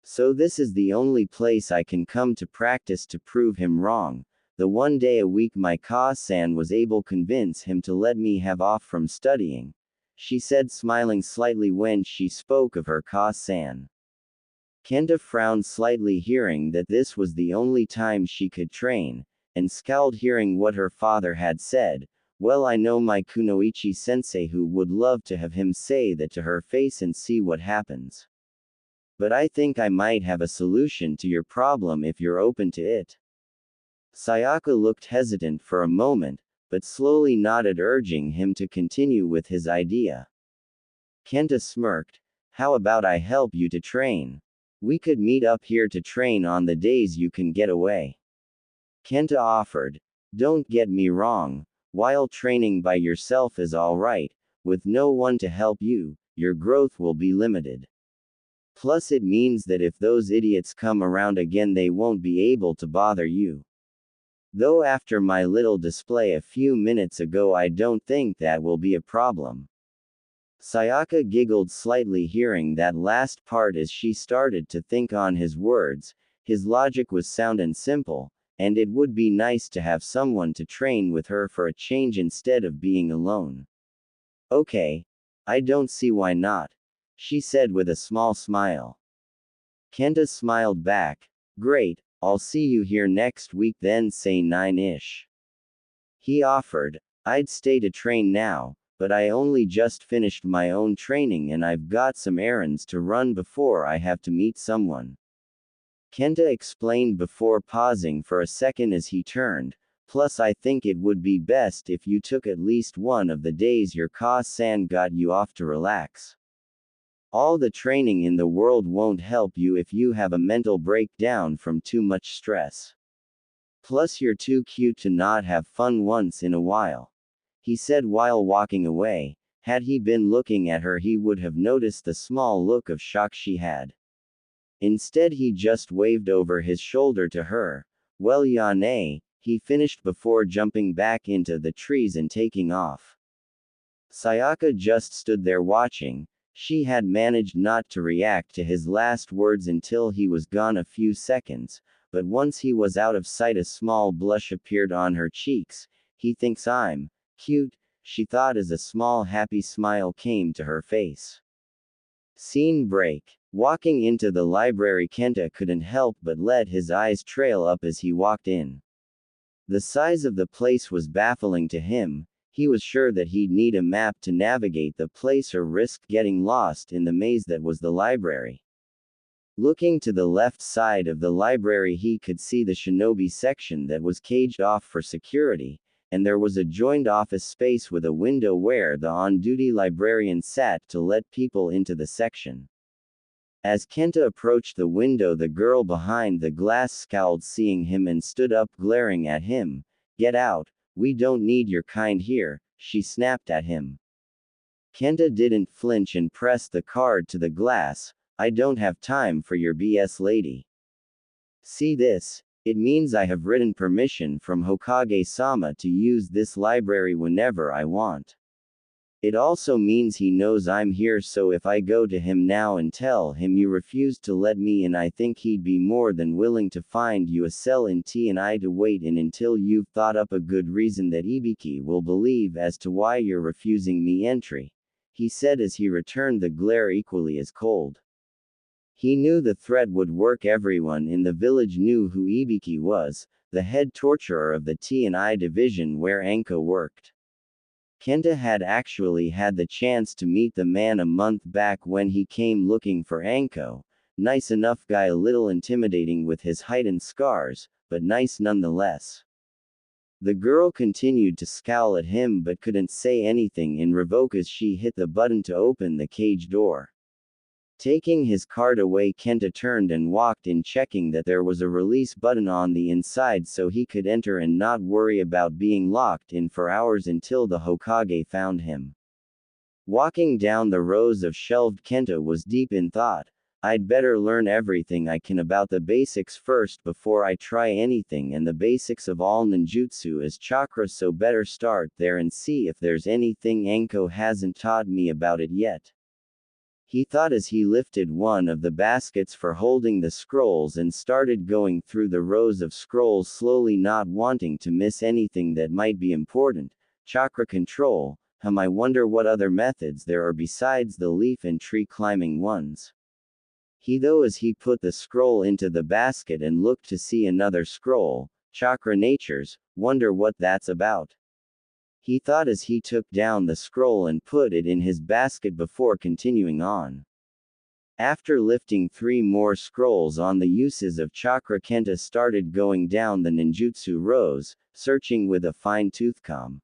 So this is the only place I can come to practice to prove him wrong. the one day a week my Ka-san was able to convince him to let me have off from studying, she said, smiling slightly when she spoke of her Ka-san. Kenta frowned slightly hearing that this was the only time she could train, and scowled hearing what her father had said. Well, I know my Kunoichi sensei who would love to have him say that to her face and see what happens. But I think I might have a solution to your problem if you're open to it. Sayaka looked hesitant for a moment, but slowly nodded, urging him to continue with his idea. Kenta smirked. How about I help you to train? We could meet up here to train on the days you can get away. Kenta offered. Don't get me wrong, while training by yourself is alright, with no one to help you, your growth will be limited. Plus it means that if those idiots come around again they won't be able to bother you. Though after my little display a few minutes ago I don't think that will be a problem. Sayaka giggled slightly hearing that last part as she started to think on his words. His logic was sound and simple, and it would be nice to have someone to train with her for a change instead of being alone. Okay. I don't see why not, she said with a small smile. Kenta smiled back. Great, I'll see you here next week then, say 9-ish. He offered. I'd stay to train now, but I only just finished my own training and I've got some errands to run before I have to meet someone. Kenta explained before pausing for a second as he turned. Plus I think it would be best if you took at least one of the days your Ka-san got you off to relax. All the training in the world won't help you if you have a mental breakdown from too much stress. Plus you're too cute to not have fun once in a while, he said while walking away. Had he been looking at her he would have noticed the small look of shock she had. Instead he just waved over his shoulder to her. Well Yane, he finished before jumping back into the trees and taking off. Sayaka just stood there watching. She had managed not to react to his last words until he was gone a few seconds, but once he was out of sight a small blush appeared on her cheeks. He thinks I'm cute, she thought as a small happy smile came to her face. Scene break. Walking into the library, Kenta couldn't help but let his eyes trail up as he walked in. The size of the place was baffling to him. He was sure that he'd need a map to navigate the place or risk getting lost in the maze that was the library. Looking to the left side of the library he could see the shinobi section that was caged off for security, and there was a joined office space with a window where the on-duty librarian sat to let people into the section. As Kenta approached the window the girl behind the glass scowled seeing him and stood up glaring at him. Get out, we don't need your kind here, she snapped at him. Kenta didn't flinch and pressed the card to the glass. I don't have time for your BS, lady. See this? It means I have written permission from Hokage-sama to use this library whenever I want. It also means he knows I'm here, so if I go to him now and tell him you refused to let me in, I think he'd be more than willing to find you a cell in T and I to wait in until you've thought up a good reason that Ibiki will believe as to why you're refusing me entry, he said as he returned the glare equally as cold. He knew the threat would work. Everyone in the village knew who Ibiki was, the head torturer of the T&I division where Anko worked. Kenta had actually had the chance to meet the man a month back when he came looking for Anko. Nice enough guy, a little intimidating with his height and scars, but nice nonetheless. The girl continued to scowl at him but couldn't say anything in revoke as she hit the button to open the cage door. Taking his card away, Kenta turned and walked in, checking that there was a release button on the inside so he could enter and not worry about being locked in for hours until the Hokage found him. Walking down the rows of shelved, Kenta was deep in thought. I'd better learn everything I can about the basics first before I try anything, and the basics of all ninjutsu is chakra, so better start there and see if there's anything Anko hasn't taught me about it yet. he thought as he lifted one of the baskets for holding the scrolls and started going through the rows of scrolls slowly, not wanting to miss anything that might be important. Chakra control, I wonder what other methods there are besides the leaf and tree climbing ones. As he put the scroll into the basket and looked to see another scroll, chakra natures, wonder what that's about. He thought as he took down the scroll and put it in his basket before continuing on. After lifting 3 more scrolls on the uses of chakra, Kenta started going down the ninjutsu rows, searching with a fine-tooth comb.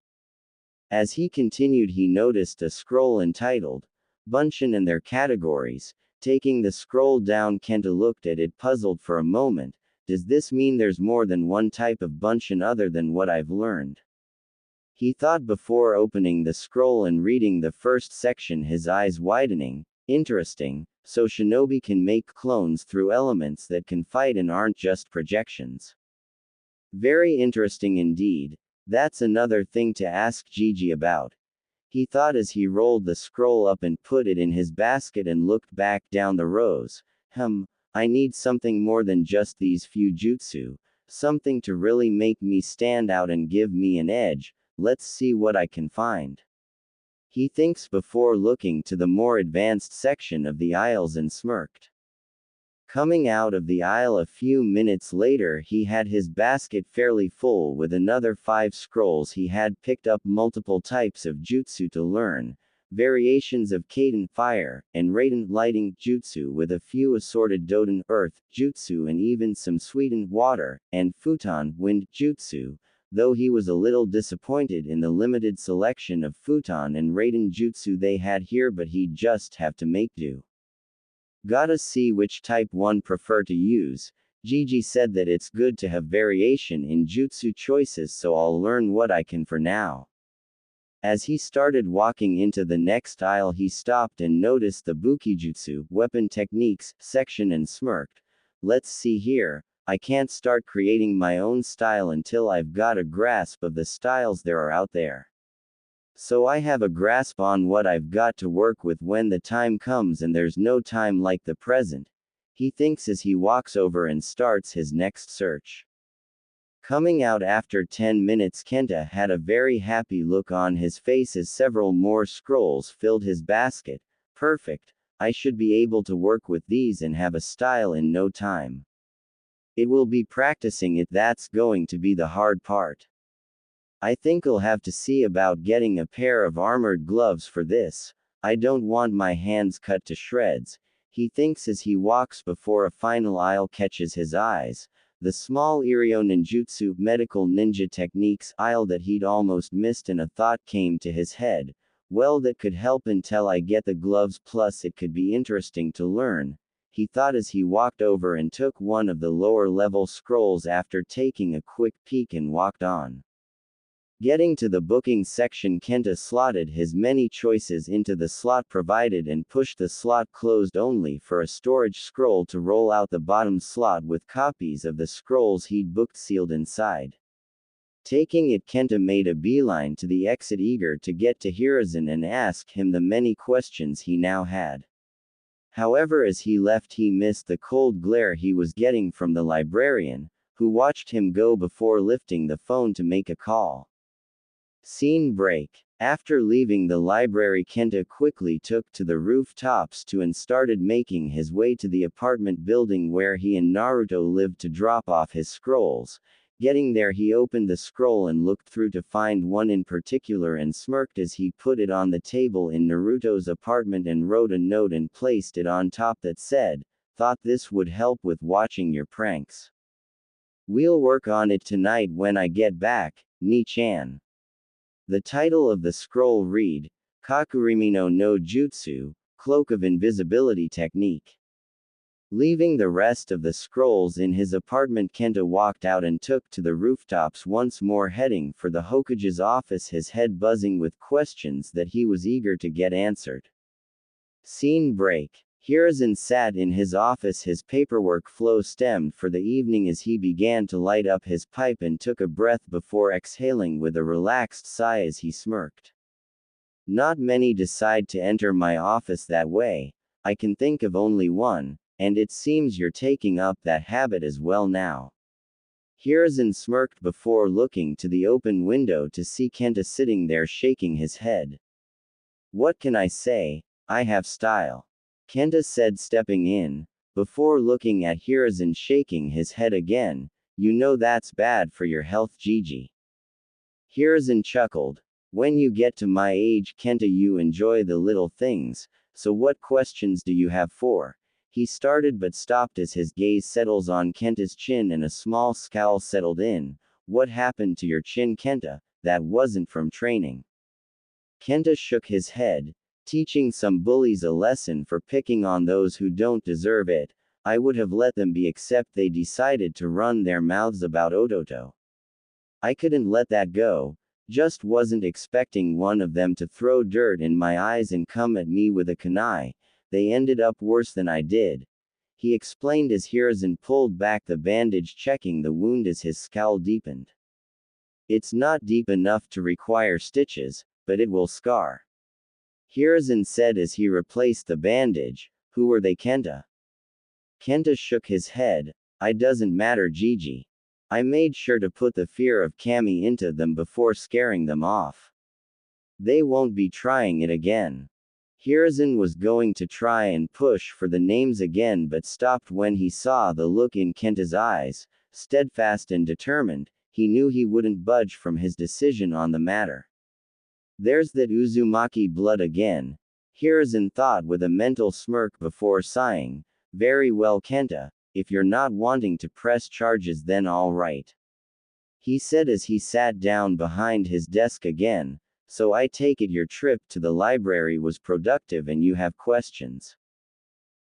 As he continued, he noticed a scroll entitled Bunshin and their categories. Taking the scroll down, Kenta looked at it puzzled for a moment. Does this mean there's more than one type of bunshin other than what I've learned? He thought before opening the scroll and reading the first section, his eyes widening. Interesting, so shinobi can make clones through elements that can fight and aren't just projections. Very interesting indeed. That's another thing to ask Gigi about. He thought as he rolled the scroll up and put it in his basket and looked back down the rows. I need something more than just these few jutsu. Something to really make me stand out and give me an edge. Let's see what I can find. He thinks before looking to the more advanced section of the aisles and smirked. Coming out of the aisle a few minutes later, he had his basket fairly full with another 5 scrolls. He had picked up multiple types of jutsu to learn, variations of Kaden fire, and Raiden lighting jutsu, with a few assorted Doden earth jutsu and even some sweetened water, and Futon wind jutsu, though he was a little disappointed in the limited selection of Futon and Raiden jutsu they had here, but he'd just have to make do. Gotta see which type one prefer to use. Gigi said that it's good to have variation in jutsu choices, so I'll learn what I can for now. As he started walking into the next aisle, he stopped and noticed the Bukijutsu, weapon techniques, section and smirked. Let's see here, I can't start creating my own style until I've got a grasp of the styles there are out there. So I have a grasp on what I've got to work with when the time comes, and there's no time like the present, he thinks as he walks over and starts his next search. Coming out after 10 minutes, Kenta had a very happy look on his face as several more scrolls filled his basket. Perfect, I should be able to work with these and have a style in no time. It will be practicing it that's going to be the hard part. I think I'll have to see about getting a pair of armored gloves for this. I don't want my hands cut to shreds, he thinks as he walks before a final aisle catches his eyes. The small Iryo Ninjutsu medical ninja techniques aisle that he'd almost missed, and a thought came to his head. Well, that could help until I get the gloves, plus it could be interesting to learn, he thought as he walked over and took one of the lower level scrolls after taking a quick peek and walked on. Getting to the booking section, Kenta slotted his many choices into the slot provided and pushed the slot closed only for a storage scroll to roll out the bottom slot with copies of the scrolls he'd booked sealed inside. Taking it, Kenta made a beeline to the exit, eager to get to Hiruzen and ask him the many questions he now had. However, as he left, he missed the cold glare he was getting from the librarian, who watched him go before lifting the phone to make a call. Scene break. After leaving the library, Kenta quickly took to the rooftops and started making his way to the apartment building where he and Naruto lived to drop off his scrolls. Getting there, he opened the scroll and looked through to find one in particular and smirked as he put it on the table in Naruto's apartment and wrote a note and placed it on top that said, "Thought this would help with watching your pranks. We'll work on it tonight when I get back, Ni-chan." The title of the scroll read, Kakurimino no Jutsu, Cloak of Invisibility Technique. Leaving the rest of the scrolls in his apartment, Kenta walked out and took to the rooftops once more, heading for the Hokage's office, his head buzzing with questions that he was eager to get answered. Scene break. Hiruzen sat in his office, his paperwork flow stemmed for the evening as he began to light up his pipe and took a breath before exhaling with a relaxed sigh as he smirked. Not many decide to enter my office that way. I can think of only one, and it seems you're taking up that habit as well now. Hiruzen smirked before looking to the open window to see Kenta sitting there shaking his head. What can I say? I have style. Kenta said, stepping in, before looking at Hiruzen shaking his head again. You know that's bad for your health, Gigi. Hiruzen chuckled. When you get to my age, Kenta, you enjoy the little things, so what questions do you have for? He started but stopped as his gaze settles on Kenta's chin and a small scowl settled in. What happened to your chin, Kenta? That wasn't from training. Kenta shook his head. Teaching some bullies a lesson for picking on those who don't deserve it. I would have let them be, except they decided to run their mouths about Ototo. I couldn't let that go. Just wasn't expecting one of them to throw dirt in my eyes and come at me with a kunai. They ended up worse than I did. He explained as Hiruzen pulled back the bandage, checking the wound as his scowl deepened. It's not deep enough to require stitches, but it will scar. Hiruzen said as he replaced the bandage. Who were they, Kenta? Kenta shook his head. It doesn't matter, Gigi. I made sure to put the fear of Kami into them before scaring them off. They won't be trying it again. Hiruzen was going to try and push for the names again but stopped when he saw the look in Kenta's eyes, steadfast and determined. He knew he wouldn't budge from his decision on the matter. There's that Uzumaki blood again, Hiruzen thought with a mental smirk before sighing. Very well, Kenta, if you're not wanting to press charges, then all right. He said as he sat down behind his desk again. So I take it your trip to the library was productive and you have questions.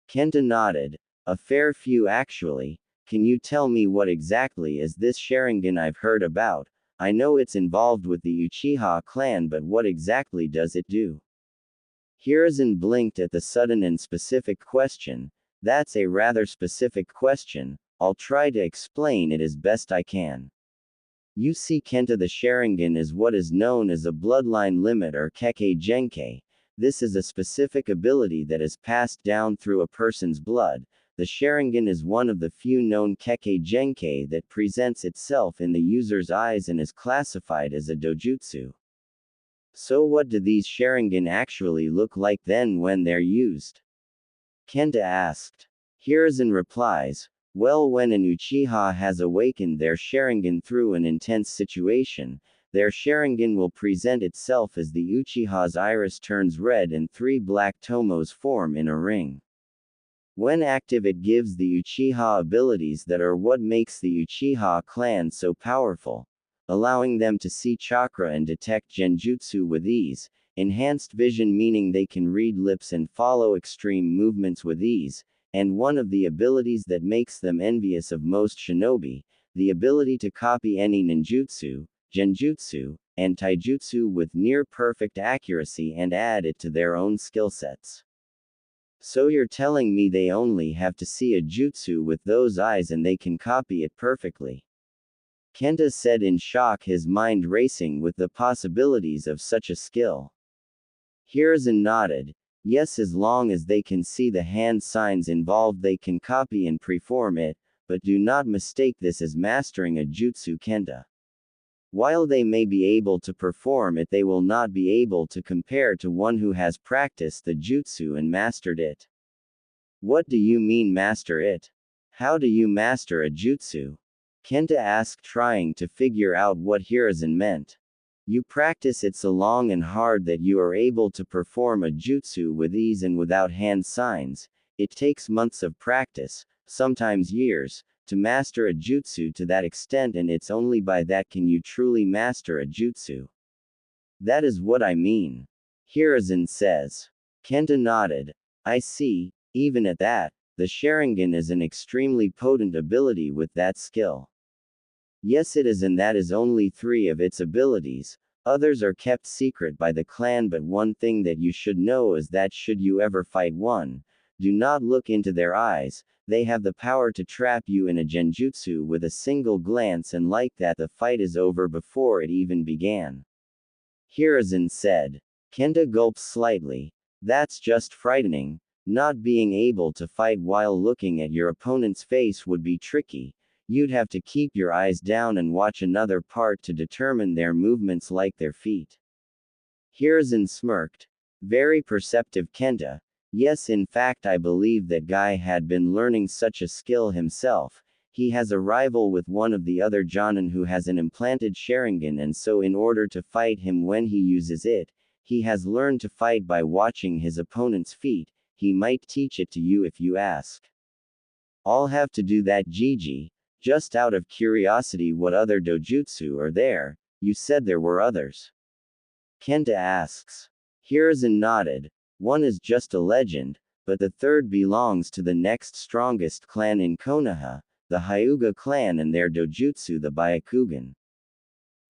Kenta nodded. A fair few, actually. Can you tell me what exactly is this Sharingan I've heard about? I know it's involved with the Uchiha clan, but what exactly does it do? Hiruzen blinked at the sudden and specific question. That's a rather specific question. I'll try to explain it as best I can. You see, Kenta, the Sharingan is what is known as a bloodline limit or Kekkei Genkai. This is a specific ability that is passed down through a person's blood. The Sharingan is one of the few known Kekkei Genkai that presents itself in the user's eyes and is classified as a dojutsu. So what do these Sharingan actually look like then when they're used? Kenta asked. Hiruzen replies, well, when an Uchiha has awakened their Sharingan through an intense situation, their Sharingan will present itself as the Uchiha's iris turns red and 3 black tomos form in a ring. When active, it gives the Uchiha abilities that are what makes the Uchiha clan so powerful, allowing them to see chakra and detect genjutsu with ease, enhanced vision meaning they can read lips and follow extreme movements with ease, and one of the abilities that makes them envious of most shinobi, the ability to copy any ninjutsu, genjutsu, and taijutsu with near-perfect accuracy and add it to their own skill sets. So you're telling me they only have to see a jutsu with those eyes and they can copy it perfectly? Kenta said in shock, his mind racing with the possibilities of such a skill. Hiruzen nodded. Yes, as long as they can see the hand signs involved, they can copy and perform it, but do not mistake this as mastering a jutsu, Kenta. While they may be able to perform it, they will not be able to compare to one who has practiced the jutsu and mastered it. What do you mean, master it? How do you master a jutsu? Kenta asked, trying to figure out what Hiruzen meant. You practice it so long and hard that you are able to perform a jutsu with ease and without hand signs. It takes months of practice, sometimes years, to master a jutsu to that extent, and it's only by that can you truly master a jutsu. That is what I mean. Hiruzen says. Kenta nodded. I see. Even at that, the Sharingan is an extremely potent ability with that skill. Yes, it is, and that is only 3 of its abilities. Others are kept secret by the clan, but one thing that you should know is that should you ever fight one, do not look into their eyes. They have the power to trap you in a genjutsu with a single glance, and like that the fight is over before it even began. Hiruzen said. Kenta gulped slightly. That's just frightening. Not being able to fight while looking at your opponent's face would be tricky. You'd have to keep your eyes down and watch another part to determine their movements like their feet. Hiruzen smirked. Very perceptive Kenta. Yes, in fact, I believe that guy had been learning such a skill himself. He has a rival with one of the other Jonin who has an implanted Sharingan, and so in order to fight him when he uses it, he has learned to fight by watching his opponent's feet. He might teach it to you if you ask. I'll have to do that, Gigi. Just out of curiosity, what other dojutsu are there? You said there were others. Kenta asks. Hiruzen nodded. One is just a legend, but the third belongs to the next strongest clan in Konoha, the Hyuga clan, and their dojutsu, the Byakugan.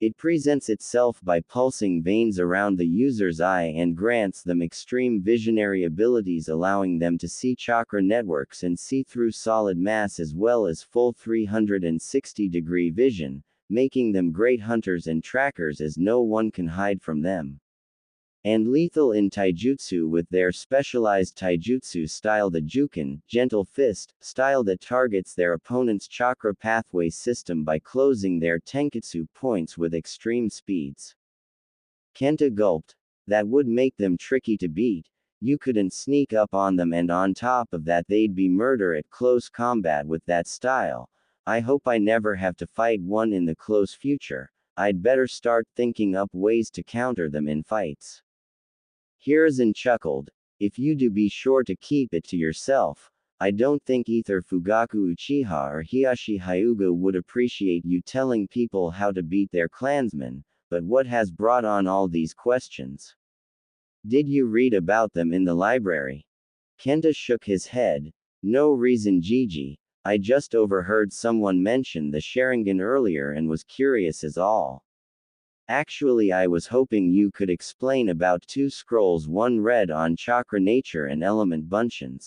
It presents itself by pulsing veins around the user's eye and grants them extreme visionary abilities, allowing them to see chakra networks and see through solid mass as well as full 360-degree vision, making them great hunters and trackers as no one can hide from them. And lethal in taijutsu with their specialized taijutsu style, the Juken, gentle fist, style that targets their opponent's chakra pathway system by closing their tenketsu points with extreme speeds. Kenta gulped. That would make them tricky to beat. You couldn't sneak up on them, and on top of that they'd be murder at close combat with that style. I hope I never have to fight one in the close future. I'd better start thinking up ways to counter them in fights. Hiruzen chuckled. If you do, be sure to keep it to yourself. I don't think either Fugaku Uchiha or Hiyashi Hyuga would appreciate you telling people how to beat their clansmen, but what has brought on all these questions? Did you read about them in the library? Kenta shook his head. No reason, Gigi. I just overheard someone mention the Sharingan earlier and was curious as all. Actually, I was hoping you could explain about two scrolls, one read on chakra nature and element bunshin.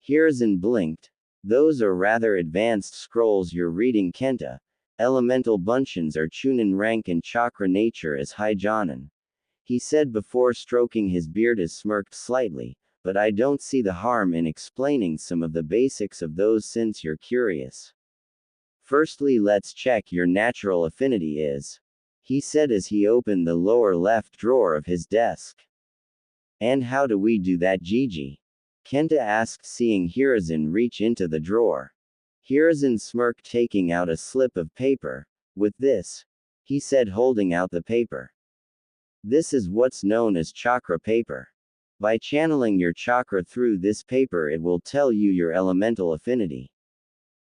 Hiruzen blinked. Those are rather advanced scrolls you're reading, Kenta. Elemental bunshins are Chunin rank and chakra nature is high Jonin. He said before stroking his beard, as smirked slightly, but I don't see the harm in explaining some of the basics of those since you're curious. Firstly, let's check your natural affinity is. He said as he opened the lower left drawer of his desk. And how do we do that, Gigi? Kenta asked, seeing Hiruzen reach into the drawer. Hiruzen smirked, taking out a slip of paper. With this, he said, holding out the paper. This is what's known as chakra paper. By channeling your chakra through this paper, it will tell you your elemental affinity.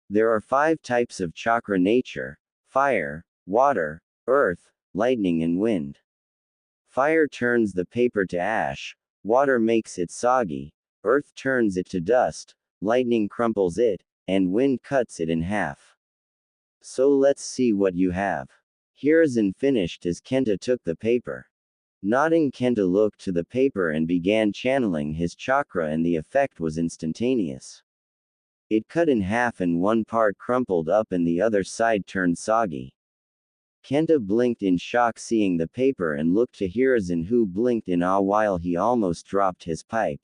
There are 5 types of chakra nature: fire, water, earth, lightning, and wind. Fire turns the paper to ash, water makes it soggy, earth turns it to dust, lightning crumples it, and wind cuts it in half. So let's see what you have. Hiruzen finished as Kenta took the paper. Nodding, Kenta looked to the paper and began channeling his chakra, and the effect was instantaneous. It cut in half and one part crumpled up and the other side turned soggy. Kenta blinked in shock seeing the paper and looked to Hiruzen, who blinked in awe while he almost dropped his pipe.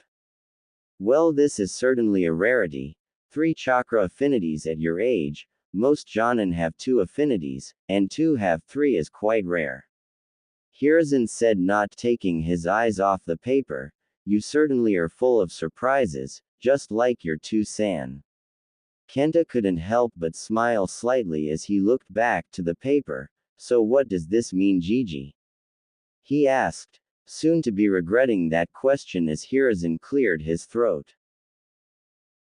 Well, this is certainly a rarity. 3 chakra affinities at your age. Most Jonin have 2 affinities, and 2 have 3 is quite rare. Hiruzen said, not taking his eyes off the paper. You certainly are full of surprises, just like your 2-san. Kenta couldn't help but smile slightly as he looked back to the paper. So what does this mean, Gigi? He asked, soon to be regretting that question as Hiruzen cleared his throat.